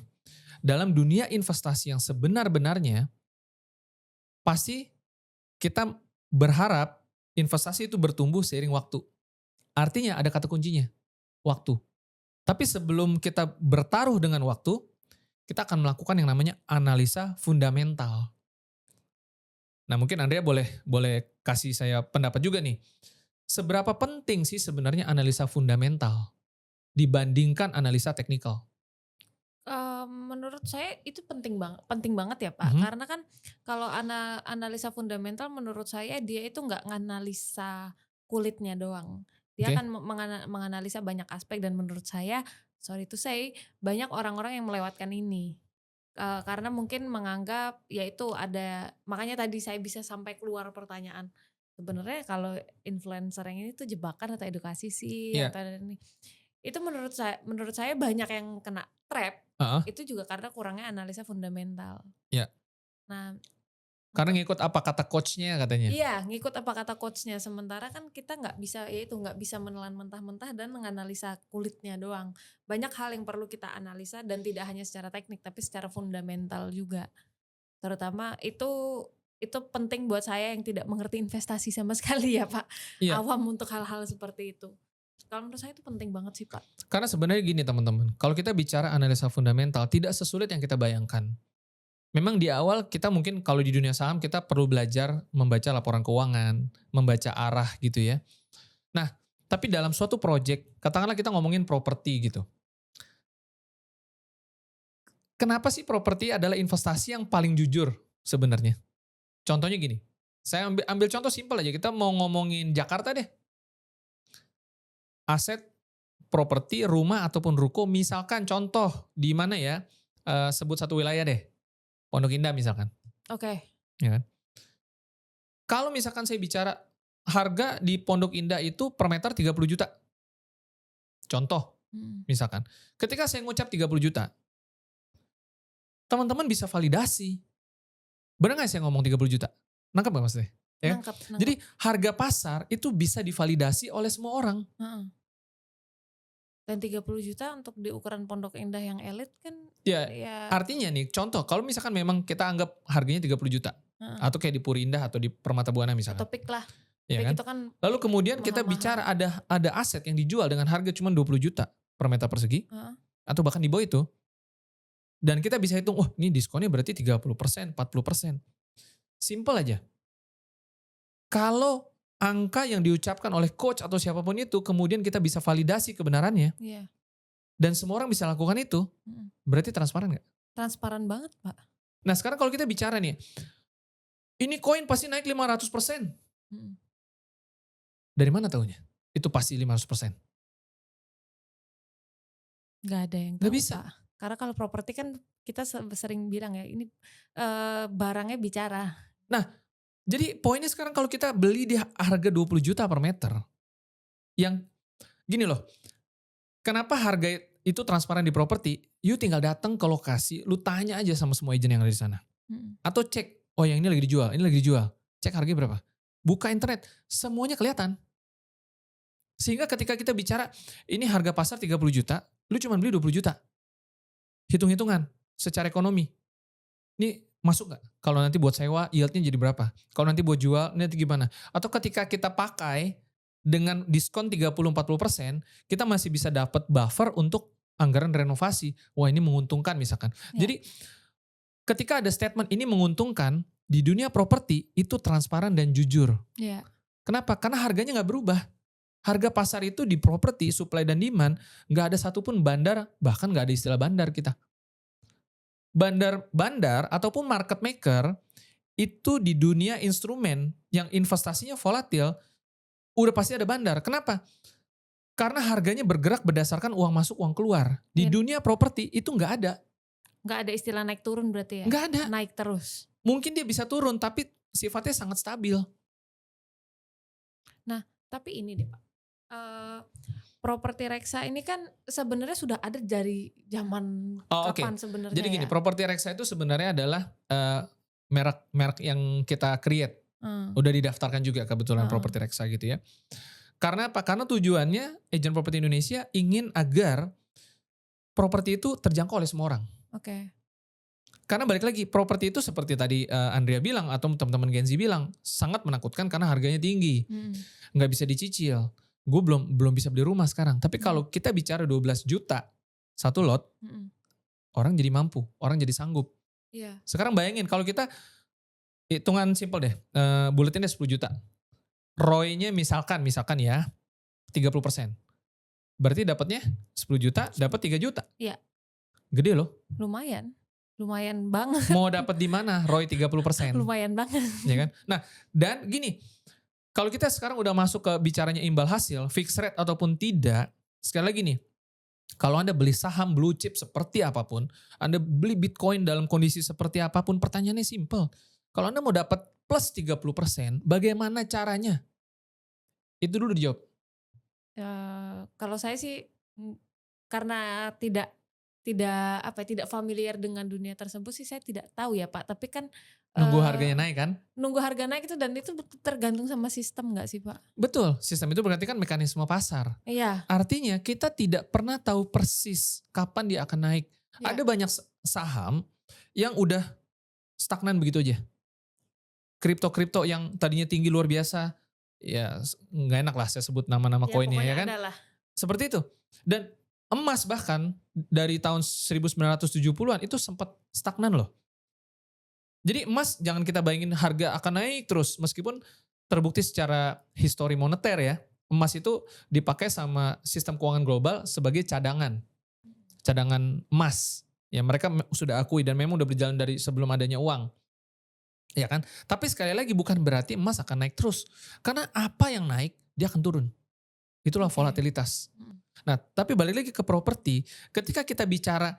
Dalam dunia investasi yang sebenar-benarnya, pasti kita berharap investasi itu bertumbuh seiring waktu. Artinya ada kata kuncinya, waktu. Tapi sebelum kita bertaruh dengan waktu, kita akan melakukan yang namanya analisa fundamental. Nah, mungkin Andrea boleh kasih saya pendapat juga nih. Seberapa penting sih sebenarnya analisa fundamental dibandingkan analisa teknikal? Menurut saya itu penting banget ya Pak, Mhm. karena kan kalau analisa fundamental menurut saya dia itu nggak nganalisa kulitnya doang. Dia Oke. akan menganalisa banyak aspek dan menurut saya, sorry to say, banyak orang-orang yang melewatkan ini. Karena mungkin menganggap ya itu ada makanya tadi saya bisa sampai keluar pertanyaan, sebenarnya kalau influencer yang ini tuh jebakan atau edukasi sih Iya. atau ini. Itu menurut saya banyak yang kena trap, Heeh. itu juga karena kurangnya analisa fundamental. Iya. Nah, Karena untuk ngikut apa kata coachnya katanya. iya, ngikut apa kata coachnya, sementara kan kita nggak bisa ya itu, nggak bisa menelan mentah-mentah dan menganalisa kulitnya doang. Banyak hal yang perlu kita analisa dan tidak hanya secara teknik, tapi secara fundamental juga. Terutama itu penting buat saya yang tidak mengerti investasi sama sekali ya Pak, Iya. awam untuk hal-hal seperti itu. Kalau menurut saya itu penting banget sih Pak. Karena sebenarnya gini teman-teman, kalau kita bicara analisa fundamental tidak sesulit yang kita bayangkan. Memang di awal kita mungkin kalau di dunia saham kita perlu belajar membaca laporan keuangan, membaca arah gitu ya. Nah, tapi dalam suatu project, katakanlah kita ngomongin properti gitu. Kenapa sih properti adalah investasi yang paling jujur sebenarnya? Contohnya gini, saya ambil contoh simpel aja, kita mau ngomongin Jakarta deh. Aset properti, rumah ataupun ruko, misalkan contoh di mana ya, sebut satu wilayah deh, Pondok Indah misalkan, Oke. ya kan. Kalau misalkan saya bicara harga di Pondok Indah itu per meter 30 juta, contoh Mhm. misalkan. Ketika saya ngucap 30 juta, teman-teman bisa validasi. Benar nggak saya ngomong 30 juta? Nangkep nggak maksudnya? Ya. Nangkep, Jadi nangkep. harga pasar itu bisa divalidasi oleh semua orang. Heeh. Dan 30 juta untuk di ukuran Pondok Indah yang elit kan Ya, ya artinya nih contoh, kalau misalkan memang kita anggap harganya 30 juta, heeh, atau kayak di Puri Indah atau di Permata Buana misalkan, atau PIK lah. ya PIK kan? itu kan Lalu kemudian kita bicara mahal-mahal. ada aset yang dijual dengan harga cuma 20 juta per meter persegi, Heeh. atau bahkan di bawah itu, dan kita bisa hitung, oh ini diskonnya berarti 30%, 40%. Simple aja. Kalau angka yang diucapkan oleh coach atau siapapun itu, kemudian kita bisa validasi kebenarannya, Iya, dan semua orang bisa lakukan itu, mhm. berarti transparan nggak? Transparan banget, Pak. Nah sekarang kalau kita bicara nih, ini koin pasti naik 500%. Mhm. Dari mana taunya? Itu pasti 500%. Nggak ada yang Nggak tahu, bisa. Pak. Karena kalau properti kan kita sering bilang ya ini, barangnya bicara. Nah, jadi poinnya sekarang kalau kita beli di harga 20 juta per meter, yang gini loh, kenapa harga itu transparan di properti? You tinggal datang ke lokasi, lu tanya aja sama semua agent yang ada di sana. Mhm. Atau cek, oh yang ini lagi dijual, ini lagi dijual. Cek harganya berapa. Buka internet, semuanya kelihatan. Sehingga ketika kita bicara, ini harga pasar 30 juta, lu cuma beli 20 juta. Hitung-hitungan secara ekonomi. Ini masuk nggak? Kalau nanti buat sewa, yieldnya jadi berapa? Kalau nanti buat jual, nanti gimana? Atau ketika kita pakai dengan diskon 30-40%, kita masih bisa dapat buffer untuk anggaran renovasi. Wah ini menguntungkan misalkan. Ya, Jadi ketika ada statement ini menguntungkan, di dunia properti itu transparan dan jujur. iya. Kenapa? Karena harganya nggak berubah. Harga pasar itu di properti, supply dan demand, nggak ada satupun bandar, bahkan nggak ada istilah bandar kita. Bandar ataupun market maker itu di dunia instrumen yang investasinya volatil udah pasti ada bandar. Kenapa? Karena harganya bergerak berdasarkan uang masuk uang keluar. Di Iya, dunia properti itu nggak ada, nggak ada istilah naik turun berarti ya? nggak ada. Naik terus. Mungkin dia bisa turun tapi sifatnya sangat stabil. Nah, tapi ini deh, Pak, eee, properti reksa ini kan sebenarnya sudah ada dari zaman Oh oke. kapan sebenarnya Jadi gini, ya? properti reksa itu sebenarnya adalah merek yang kita create. Heeh, Udah didaftarkan juga kebetulan heeh. properti reksa gitu ya. Karena apa? Karena tujuannya Agent Properti Indonesia ingin agar properti itu terjangkau oleh semua orang. Oke. Karena balik lagi, properti itu seperti tadi Andrea bilang atau teman-teman Gen Z bilang, sangat menakutkan karena harganya tinggi. Mm. Nggak bisa dicicil. Gue belum bisa beli rumah sekarang. Tapi kalau kita bicara 12 juta satu lot, Mm-mm. orang jadi mampu, orang jadi sanggup. Iya. Sekarang bayangin kalau kita hitungan simpel deh, buletinnya 10 juta. ROI-nya misalkan ya 30%. Berarti dapatnya 10 juta, dapat 3 juta. Iya. Gede loh. Lumayan banget. Mau dapat di mana ROI 30%? Lumayan banget. Ya kan? Nah, dan gini, kalau kita sekarang udah masuk ke bicaranya imbal hasil, fixed rate ataupun tidak, sekali lagi nih, kalau Anda beli saham blue chip seperti apapun, Anda beli Bitcoin dalam kondisi seperti apapun, pertanyaannya simple. Kalau Anda mau dapat plus 30%, bagaimana caranya? Itu dulu dijawab. Kalau saya sih karena tidak familiar dengan dunia tersebut sih, saya tidak tahu ya Pak. Tapi kan Nunggu harganya naik kan? nunggu harga naik itu, dan itu tergantung sama sistem nggak sih Pak? Betul, sistem itu berarti kan mekanisme pasar. Iya. Artinya kita tidak pernah tahu persis kapan dia akan naik. Ya. Ada banyak saham yang udah stagnan begitu aja. Kripto-kripto yang tadinya tinggi luar biasa, ya nggak enak lah saya sebut nama-nama koinnya ya kan. Adalah. Seperti itu. Dan emas bahkan dari tahun 1970-an itu sempat stagnan loh. Jadi emas jangan kita bayangin harga akan naik terus, meskipun terbukti secara histori moneter ya, emas itu dipakai sama sistem keuangan global sebagai cadangan emas. Ya mereka sudah akui dan memang udah berjalan dari sebelum adanya uang. Ya kan? Tapi sekali lagi bukan berarti emas akan naik terus. Karena apa yang naik, dia akan turun. Itulah volatilitas. Nah, tapi balik lagi ke properti, ketika kita bicara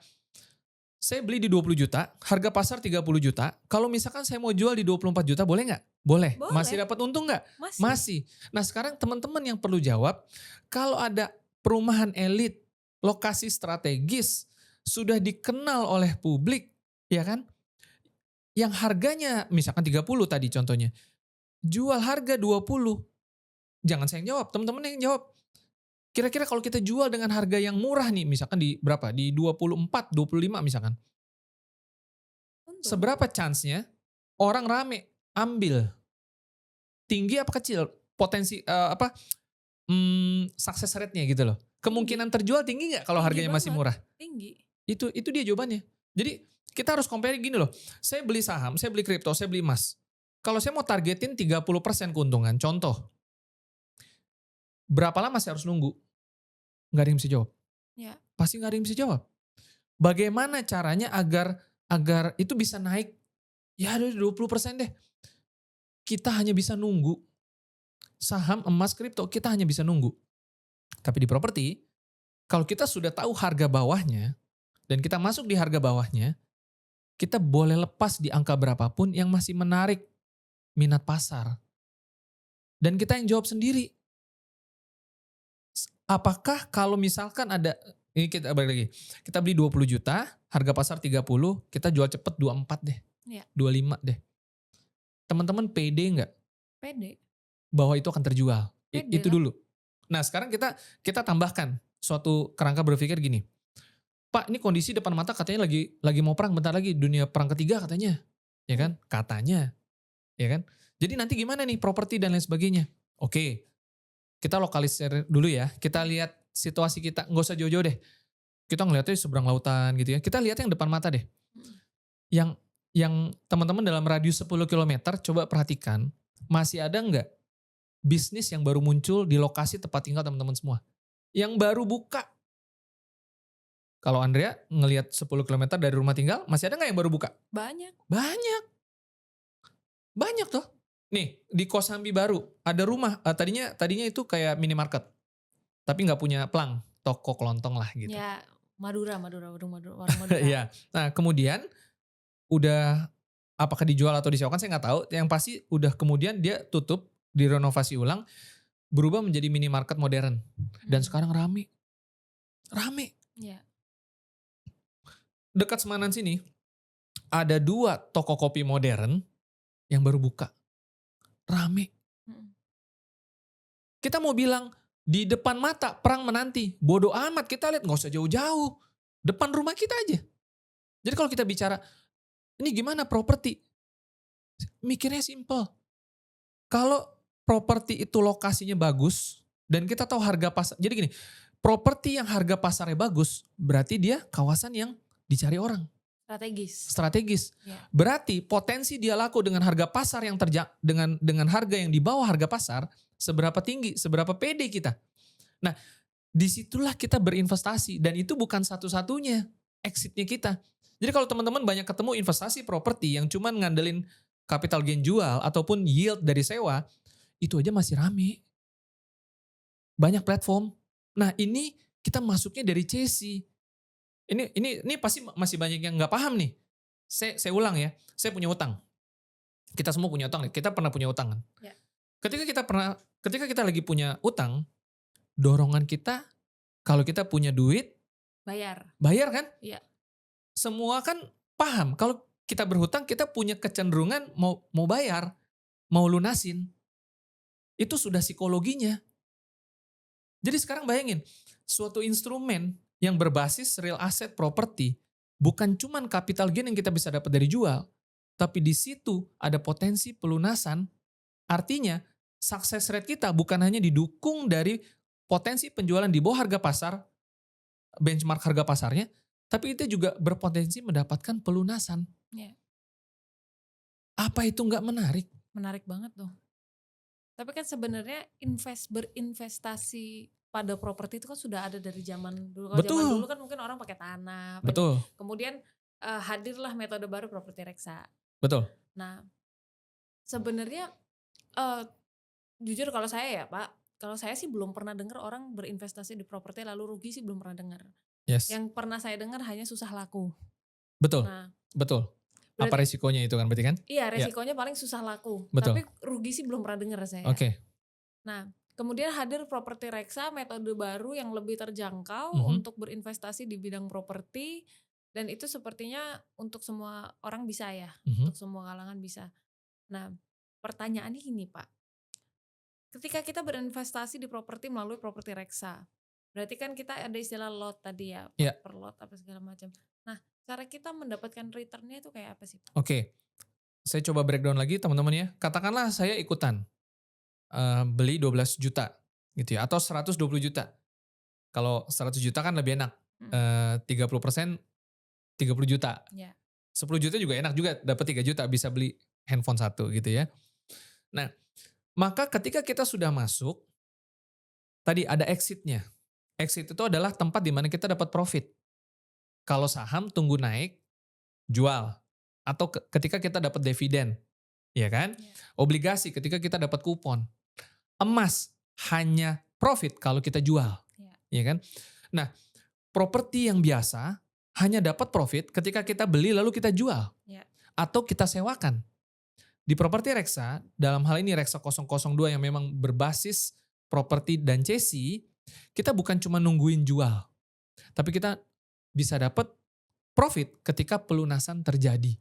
saya beli di 20 juta, harga pasar 30 juta. Kalau misalkan saya mau jual di 24 juta, boleh nggak? Boleh. Masih dapat untung nggak? Masih. Nah sekarang teman-teman yang perlu jawab, kalau ada perumahan elit, lokasi strategis, sudah dikenal oleh publik, ya kan? Yang harganya misalkan 30 tadi contohnya, jual harga 20, jangan saya yang jawab, teman-teman yang jawab. Kira-kira kalau kita jual dengan harga yang murah nih, misalkan di berapa? Di 24, 25 misalkan. Seberapa chance-nya orang rame ambil? Tinggi apa kecil? Potensi success rate-nya gitu loh. Kemungkinan terjual tinggi nggak kalau harganya masih murah? Tinggi. Itu dia jawabannya. Jadi kita harus compare gini loh. Saya beli saham, saya beli kripto, saya beli emas. Kalau saya mau targetin 30% keuntungan, contoh. Berapa lama saya harus nunggu? Nggak ada yang bisa jawab. Ya. Pasti nggak ada yang bisa jawab. Bagaimana caranya agar itu bisa naik? Ya 20% deh. Kita hanya bisa nunggu. Saham, emas, kripto, kita hanya bisa nunggu. Tapi di properti, kalau kita sudah tahu harga bawahnya, dan kita masuk di harga bawahnya, kita boleh lepas di angka berapapun yang masih menarik minat pasar. Dan kita yang jawab sendiri. Apakah kalau misalkan ada, ini kita balik lagi, kita beli 20 juta, harga pasar 30, kita jual cepet 24 deh, ya. 25 deh. Teman-teman pede nggak? Pede. Bahwa itu akan terjual. Pede Itu lah. dulu. Nah sekarang kita tambahkan suatu kerangka berpikir gini. Pak ini kondisi depan mata katanya lagi mau perang, bentar lagi dunia perang ketiga katanya. Ya kan? Katanya. Ya kan? Jadi nanti gimana nih properti dan lain sebagainya. Oke. Kita lokalisir dulu ya. Kita lihat situasi kita, nggak usah jauh-jauh deh. Kita ngeliatnya di seberang lautan gitu ya. Kita lihat yang depan mata deh. Yang teman-teman dalam radius 10 km coba perhatikan, masih ada nggak bisnis yang baru muncul di lokasi tempat tinggal teman-teman semua? Yang baru buka. Kalau Andrea ngelihat 10 km dari rumah tinggal, masih ada nggak yang baru buka? Banyak. Banyak tuh. Nih, di Kosambi baru ada rumah, tadinya itu kayak minimarket. Tapi nggak punya plang, toko kelontong lah gitu. Ya, warung Madura. Iya. Nah, kemudian udah apakah dijual atau disewakan saya nggak tahu. Yang pasti udah kemudian dia tutup, direnovasi ulang, berubah menjadi minimarket modern. Dan sekarang rame. Ya. Dekat Semanan sini ada 2 toko kopi modern yang baru buka. Rame. Kita mau bilang di depan mata perang menanti, bodoh amat, kita lihat nggak usah jauh-jauh, depan rumah kita aja. Jadi kalau kita bicara ini gimana properti, mikirnya simple. Kalau properti itu lokasinya bagus dan kita tahu harga pasar. Jadi gini, properti yang harga pasarnya bagus berarti dia kawasan yang dicari orang, Strategis. strategis. Ya. Berarti potensi dia laku dengan harga pasar yang dengan harga yang di bawah harga pasar seberapa tinggi, seberapa pede kita. Nah, disitulah kita berinvestasi dan itu bukan satu-satunya exitnya kita. Jadi kalau teman-teman banyak ketemu investasi properti yang cuman ngandelin capital gain jual ataupun yield dari sewa, itu aja masih rame. Banyak platform. Nah ini kita masuknya dari CC. Ini pasti masih banyak yang nggak paham nih. Saya ulang ya, saya punya utang. Kita semua punya utang, kita pernah punya utang kan. Ya. Ketika kita lagi punya utang, dorongan kita kalau kita punya duit, bayar kan? Iya. Semua kan paham kalau kita berhutang kita punya kecenderungan mau bayar, mau lunasin. Itu sudah psikologinya. Jadi sekarang bayangin, suatu instrumen yang berbasis real asset property bukan cuman capital gain yang kita bisa dapat dari jual, tapi di situ ada potensi pelunasan. Artinya success rate kita bukan hanya didukung dari potensi penjualan di bawah harga pasar, benchmark harga pasarnya, tapi itu juga berpotensi mendapatkan pelunasan. Ya. Apa itu nggak menarik? Menarik banget tuh. Tapi kan sebenarnya berinvestasi pada properti itu kan sudah ada dari zaman dulu. Kalau Betul. zaman dulu kan mungkin orang pakai tanah. Betul. Kemudian hadirlah metode baru properti reksa. Betul. Nah, sebenarnya jujur kalau saya ya Pak, kalau saya sih belum pernah dengar orang berinvestasi di properti lalu rugi sih belum pernah dengar. Yes. Yang pernah saya dengar hanya susah laku. Betul. Nah, betul. Apa resikonya itu kan berarti kan? Iya, resikonya paling susah laku. Betul. Tapi rugi sih belum pernah dengar saya. Oke. Nah, kemudian hadir properti reksa, metode baru yang lebih terjangkau untuk berinvestasi di bidang properti, dan itu sepertinya untuk semua orang bisa ya, untuk semua kalangan bisa. Nah, pertanyaannya gini Pak, ketika kita berinvestasi di properti melalui properti reksa, berarti kan kita ada istilah lot tadi ya, Iya. per lot apa segala macam. Nah, cara kita mendapatkan returnnya itu kayak apa sih Pak? Oke. Saya coba breakdown lagi teman-teman ya. Katakanlah saya ikutan beli 12 juta gitu ya, atau 120 juta. Kalau 100 juta kan lebih enak. 30% 30 juta. Ya. 10 juta juga enak juga, dapat 3 juta bisa beli handphone satu gitu ya. Nah, maka ketika kita sudah masuk, tadi ada exitnya. Exit itu adalah tempat di mana kita dapat profit. Kalau saham tunggu naik, jual. Atau ketika kita dapat dividen, ya kan? Ya. Obligasi ketika kita dapat kupon. Emas hanya profit kalau kita jual, ya kan? Nah, properti yang biasa hanya dapat profit ketika kita beli lalu kita jual, atau kita sewakan. Di properti reksa, dalam hal ini reksa 002 yang memang berbasis properti dan CC, kita bukan cuma nungguin jual, tapi kita bisa dapat profit ketika pelunasan terjadi.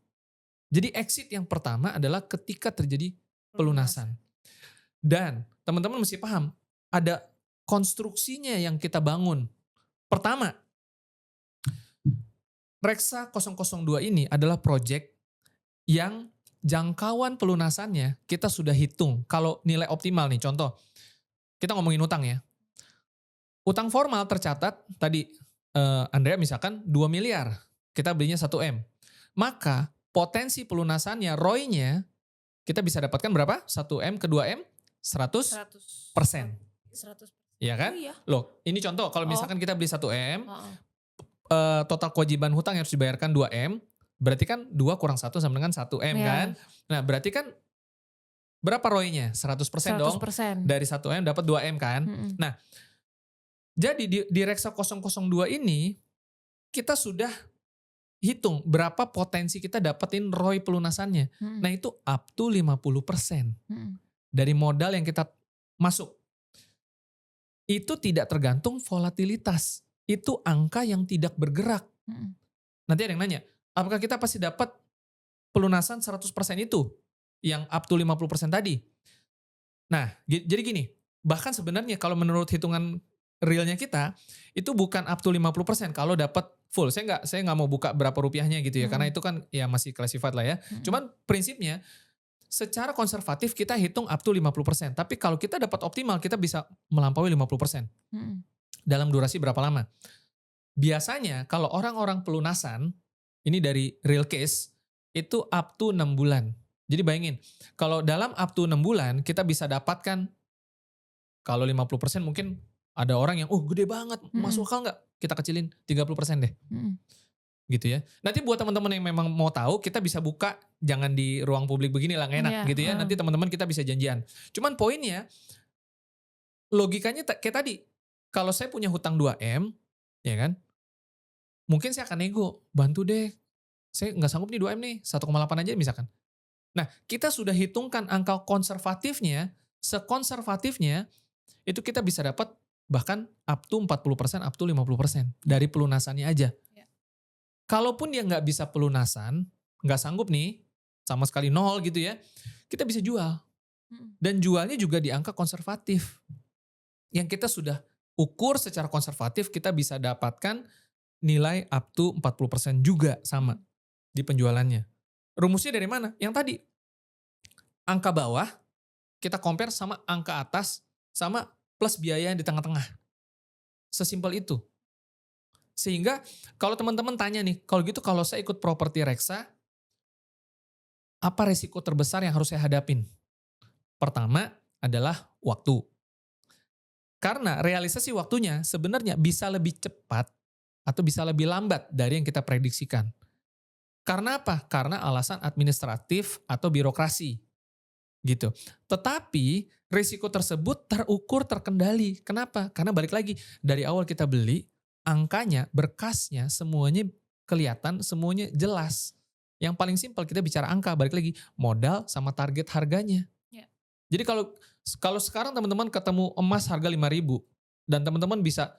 Jadi exit yang pertama adalah ketika terjadi pelunasan. Dan teman-teman mesti paham, ada konstruksinya yang kita bangun. Pertama, reksa 002 ini adalah project yang jangkauan pelunasannya kita sudah hitung. Kalau nilai optimal nih, contoh, kita ngomongin utang ya. Utang formal tercatat, tadi Andrea misalkan 2 miliar, kita belinya 1M. Maka potensi pelunasannya, ROI-nya, kita bisa dapatkan berapa? 1M ke 2M? 100%. 100%. Iya kan? Oh iya. Loh, ini contoh kalau misalkan kita beli 1M, total kewajiban hutang yang harus dibayarkan 2M, berarti kan 2 kurang 1 sama dengan 1M kan? Nah berarti kan berapa ROI-nya? 100% dong. Dari 1M dapat 2M kan? Nah, jadi di reksa 002 ini, kita sudah hitung berapa potensi kita dapetin ROI pelunasannya. Nah itu up to 50%. Dari modal yang kita masuk. Itu tidak tergantung volatilitas. Itu angka yang tidak bergerak. Nanti ada yang nanya, apakah kita pasti dapat pelunasan 100% itu? Yang up to 50% tadi? Nah, jadi gini, Bahkan sebenarnya kalau menurut hitungan realnya kita, itu bukan up to 50% kalau dapat full. Saya nggak mau buka berapa rupiahnya gitu ya, karena Mhm, itu kan ya masih classified lah ya. mhm, Cuman prinsipnya secara konservatif kita hitung up to 50%. Tapi kalau kita dapat optimal, kita bisa melampaui 50%. mhm, Dalam durasi berapa lama? Biasanya kalau orang-orang pelunasan, ini dari real case, itu up to 6 bulan. Jadi bayangin, kalau dalam up to 6 bulan kita bisa dapatkan, kalau 50% mungkin ada orang yang, "Oh gede banget, masuk mhm, akal nggak?" Kita kecilin 30% deh, mhm. gitu ya. Nanti buat teman-teman yang memang mau tahu, kita bisa buka, jangan di ruang publik begini lah, nggak enak Iya, gitu ya. heeh, Nanti teman-teman kita bisa janjian. Cuman poinnya, logikanya kayak tadi, kalau saya punya hutang 2M, ya kan, mungkin saya akan nego, "Bantu deh, saya nggak sanggup nih 2M nih, 1,8 aja misalkan." Nah, kita sudah hitungkan angka konservatifnya, sekonservatifnya, itu kita bisa dapat bahkan up to 40%, up to 50% iya, dari pelunasannya aja. iya, Kalaupun dia nggak bisa pelunasan, nggak sanggup nih, sama sekali nol gitu ya, kita bisa jual. mhm, Dan jualnya juga di angka konservatif. Yang kita sudah ukur secara konservatif, kita bisa dapatkan nilai up to 40% juga sama mhm, di penjualannya. Rumusnya dari mana? Yang tadi, angka bawah kita compare sama angka atas, sama plus biaya yang di tengah-tengah. Sesimpel itu. Sehingga kalau teman-teman tanya nih, kalau gitu kalau saya ikut properti reksa, apa resiko terbesar yang harus saya hadapin? Pertama adalah waktu. Karena realisasi waktunya sebenarnya bisa lebih cepat atau bisa lebih lambat dari yang kita prediksikan. Karena apa? Karena alasan administratif atau birokrasi. Gitu. Tetapi risiko tersebut terukur, terkendali. Kenapa? Karena balik lagi, dari awal kita beli, angkanya, berkasnya, semuanya kelihatan, semuanya jelas. Yang paling simpel kita bicara angka, balik lagi, modal sama target harganya. iya, Jadi kalau kalau sekarang teman-teman ketemu emas harga 5.000 dan teman-teman bisa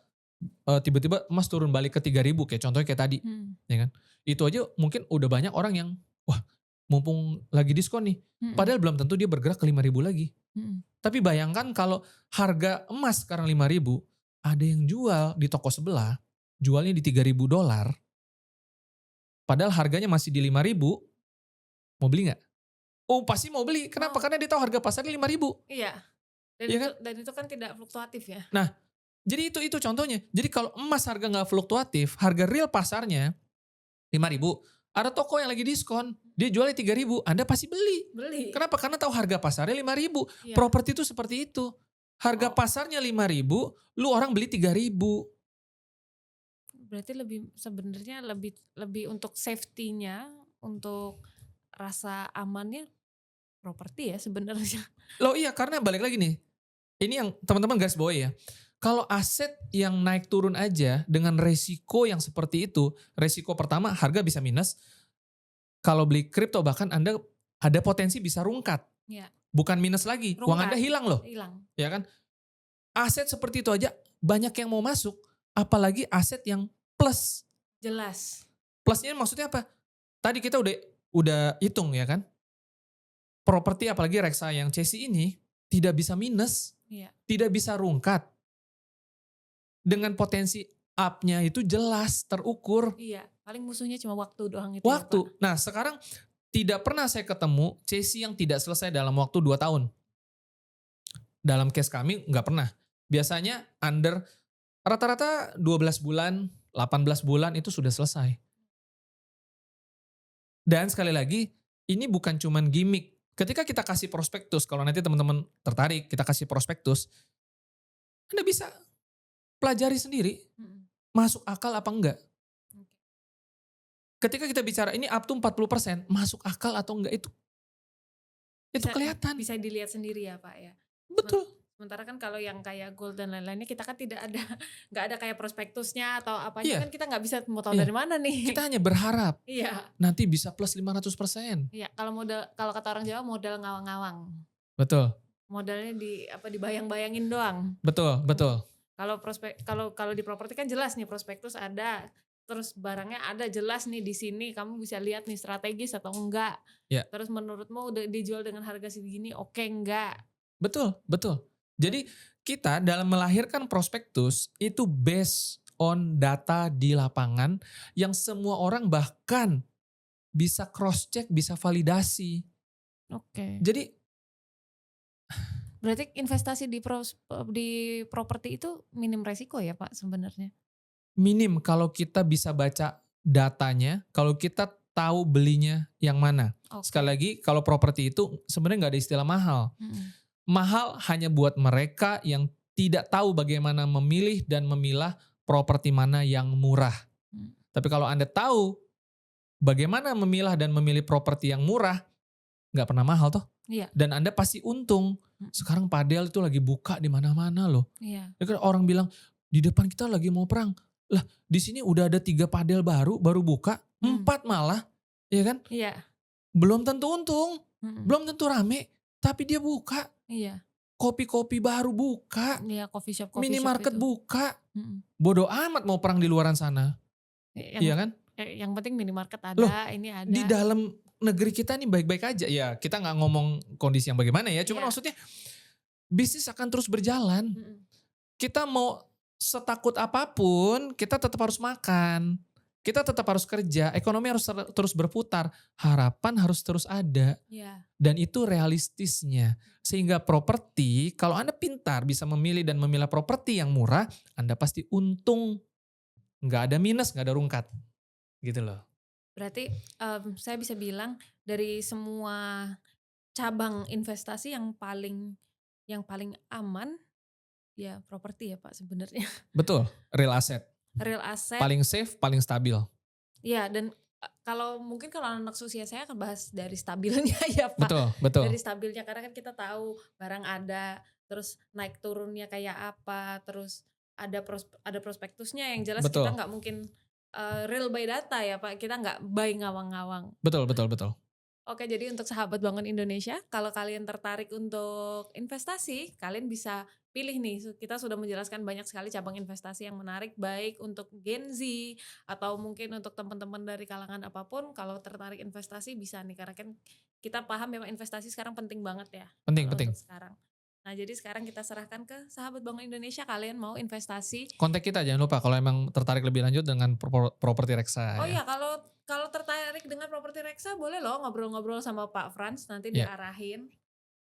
tiba-tiba emas turun balik ke 3.000 kayak contohnya kayak tadi, mhm, ya kan? Itu aja mungkin udah banyak orang yang, wah mumpung lagi diskon nih, mhm, padahal belum tentu dia bergerak ke 5.000 lagi. mhm. Tapi bayangkan kalau harga emas sekarang 5.000, ada yang jual di toko sebelah, jualnya di $3.000, padahal harganya masih di 5.000, mau beli nggak? Oh pasti mau beli, kenapa? Mau, Karena dia tahu harga pasarnya 5.000, iya, ya kan? dan itu kan tidak fluktuatif ya? Nah, jadi itu contohnya. Jadi kalau emas harga nggak fluktuatif, harga real pasarnya 5.000, ada toko yang lagi diskon, dia jualnya 3.000, Anda pasti beli. Beli? Kenapa? Karena tahu harga pasarnya 5.000. Iya. Properti itu seperti itu. Harga Oh, pasarnya 5.000, lu orang beli 3.000. berarti lebih sebenarnya lebih lebih untuk safety-nya, untuk rasa amannya properti ya sebenarnya. Loh iya, karena balik lagi nih, ini yang teman-teman garis bawahi ya. Kalau aset yang naik turun aja dengan resiko yang seperti itu, resiko pertama harga bisa minus, kalau beli kripto bahkan Anda ada potensi bisa rungkat. Iya, Bukan minus lagi, uang Anda rungkat, hilang loh, hilang. ya kan? Aset seperti itu aja banyak yang mau masuk, apalagi aset yang plus. Jelas. Plusnya maksudnya apa? Tadi kita udah hitung ya kan? Properti apalagi reksa yang CSI ini tidak bisa minus, Iya, tidak bisa rungkat. Dengan potensi up-nya itu jelas terukur. iya, paling musuhnya cuma waktu doang itu ya, Pak? Waktu. Nah sekarang tidak pernah saya ketemu CSI yang tidak selesai dalam waktu 2 tahun. Dalam case kami nggak pernah. Biasanya under rata-rata 12 bulan, 18 bulan itu sudah selesai. Dan sekali lagi, ini bukan cuman gimmick. Ketika kita kasih prospektus, kalau nanti teman-teman tertarik, kita kasih prospektus, Anda bisa pelajari sendiri, Mhm, masuk akal apa enggak. oke. Ketika kita bicara ini up to 40%, masuk akal atau enggak itu Bisa kelihatan. bisa dilihat sendiri ya, Pak, ya? Semen Betul. sementara kan kalau yang kayak gold dan lain-lainnya kita kan tidak ada nggak ada kayak prospektusnya atau apanya Iya, kan kita nggak bisa mau tahu iya. dari mana nih. Kita hanya berharap Iya, nanti bisa plus 500%. iya, kalau kata orang Jawa modal ngawang-ngawang. Betul, Modalnya dibayang-bayangin doang. betul, Mhm. betul. Kalau di properti kan jelas nih prospektus ada, terus barangnya ada jelas nih di sini kamu bisa lihat nih strategis atau enggak. Ya, Terus menurutmu udah dijual dengan harga segini oke enggak? betul, betul. Berat Jadi kita dalam melahirkan prospektus itu based on data di lapangan yang semua orang bahkan bisa cross check, bisa validasi. Oke. Jadi Berarti investasi di properti itu minim resiko ya Pak sebenarnya? minim kalau kita bisa baca datanya, kalau kita tahu belinya yang mana. Sekali Oke. lagi kalau properti itu sebenarnya nggak ada istilah mahal. Mhm. Mahal hanya buat mereka yang tidak tahu bagaimana memilih dan memilah properti mana yang murah. Mhm. Tapi kalau Anda tahu bagaimana memilah dan memilih properti yang murah, nggak pernah mahal toh. Iya. Dan Anda pasti untung. Mhm. Sekarang padel itu lagi buka di mana-mana loh. Iya. Ya kan orang bilang di depan kita lagi mau perang. Lah di sini udah ada 3 padel baru buka, Mhm. 4 malah, ya kan? Iya. Belum tentu untung, Mhm. belum tentu rame, tapi dia buka. Iya. Kopi-kopi baru buka, Iya, coffee shop minimarket itu. buka. Mhm. Bodoh amat mau perang di luaran sana, Yang iya kan? yang penting minimarket Loh, ada, ini di ada. dalam negeri kita nih baik-baik aja. Ya kita nggak ngomong kondisi yang bagaimana ya, cuman Iya. maksudnya bisnis akan terus berjalan. Mhm. Kita mau setakut apapun, kita tetap harus makan. Kita tetap harus kerja, ekonomi harus terus berputar, harapan harus terus ada. Iya. Dan itu realistisnya. Sehingga properti, kalau Anda pintar bisa memilih dan memilah properti yang murah, Anda pasti untung. Nggak ada minus, nggak ada rungkat. Gitu loh. Berarti saya bisa bilang dari semua cabang investasi yang paling aman ya properti ya Pak sebenarnya. Betul, real asset. Real asset. Paling safe, paling stabil. Iya dan kalau mungkin kalau anak usia saya akan bahas dari stabilnya ya Pak. Betul, betul. Dari stabilnya karena kan kita tahu barang ada, terus naik turunnya kayak apa, terus ada prospektusnya yang jelas kita Betul, nggak mungkin real by data ya Pak. Kita nggak buy ngawang-ngawang. betul, betul, betul. Oke, jadi untuk sahabat Bangun Indonesia, kalau kalian tertarik untuk investasi, kalian bisa pilih nih. Kita sudah menjelaskan banyak sekali cabang investasi yang menarik, baik untuk Gen Z atau mungkin untuk teman-teman dari kalangan apapun. Kalau tertarik investasi bisa nih, karena kan kita paham memang investasi sekarang penting banget ya. Penting, Kalau penting. untuk sekarang. Nah, jadi sekarang kita serahkan ke sahabat Bangun Indonesia. Kalian mau investasi? Kontak kita jangan lupa kalau emang tertarik lebih lanjut dengan properti Reksa Oh ya. iya, kalau tertarik dengan properti Reksa boleh loh ngobrol-ngobrol sama Pak Frans, nanti Ya, diarahin.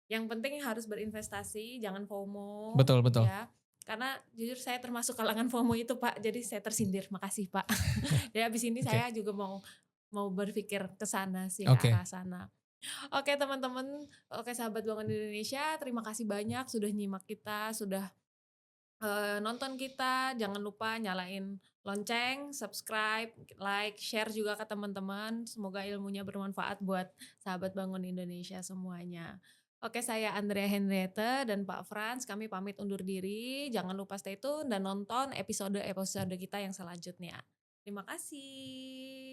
Yang penting harus berinvestasi, jangan FOMO betul, betul. ya. Karena jujur saya termasuk kalangan FOMO itu Pak, jadi saya tersindir. Makasih Pak. Jadi habis ini Oke, saya juga mau berpikir ke sana sih, ke oke. arah sana. Oke teman-teman, oke sahabat Bangun Indonesia, terima kasih banyak sudah nyimak kita, sudah nonton kita. Jangan lupa nyalain lonceng, subscribe, like, share juga ke teman-teman. Semoga ilmunya bermanfaat buat sahabat Bangun Indonesia semuanya. Oke, saya Andrea Henriette dan Pak Frans, kami pamit undur diri. Jangan lupa stay tune dan nonton episode-episode kita yang selanjutnya. Terima kasih.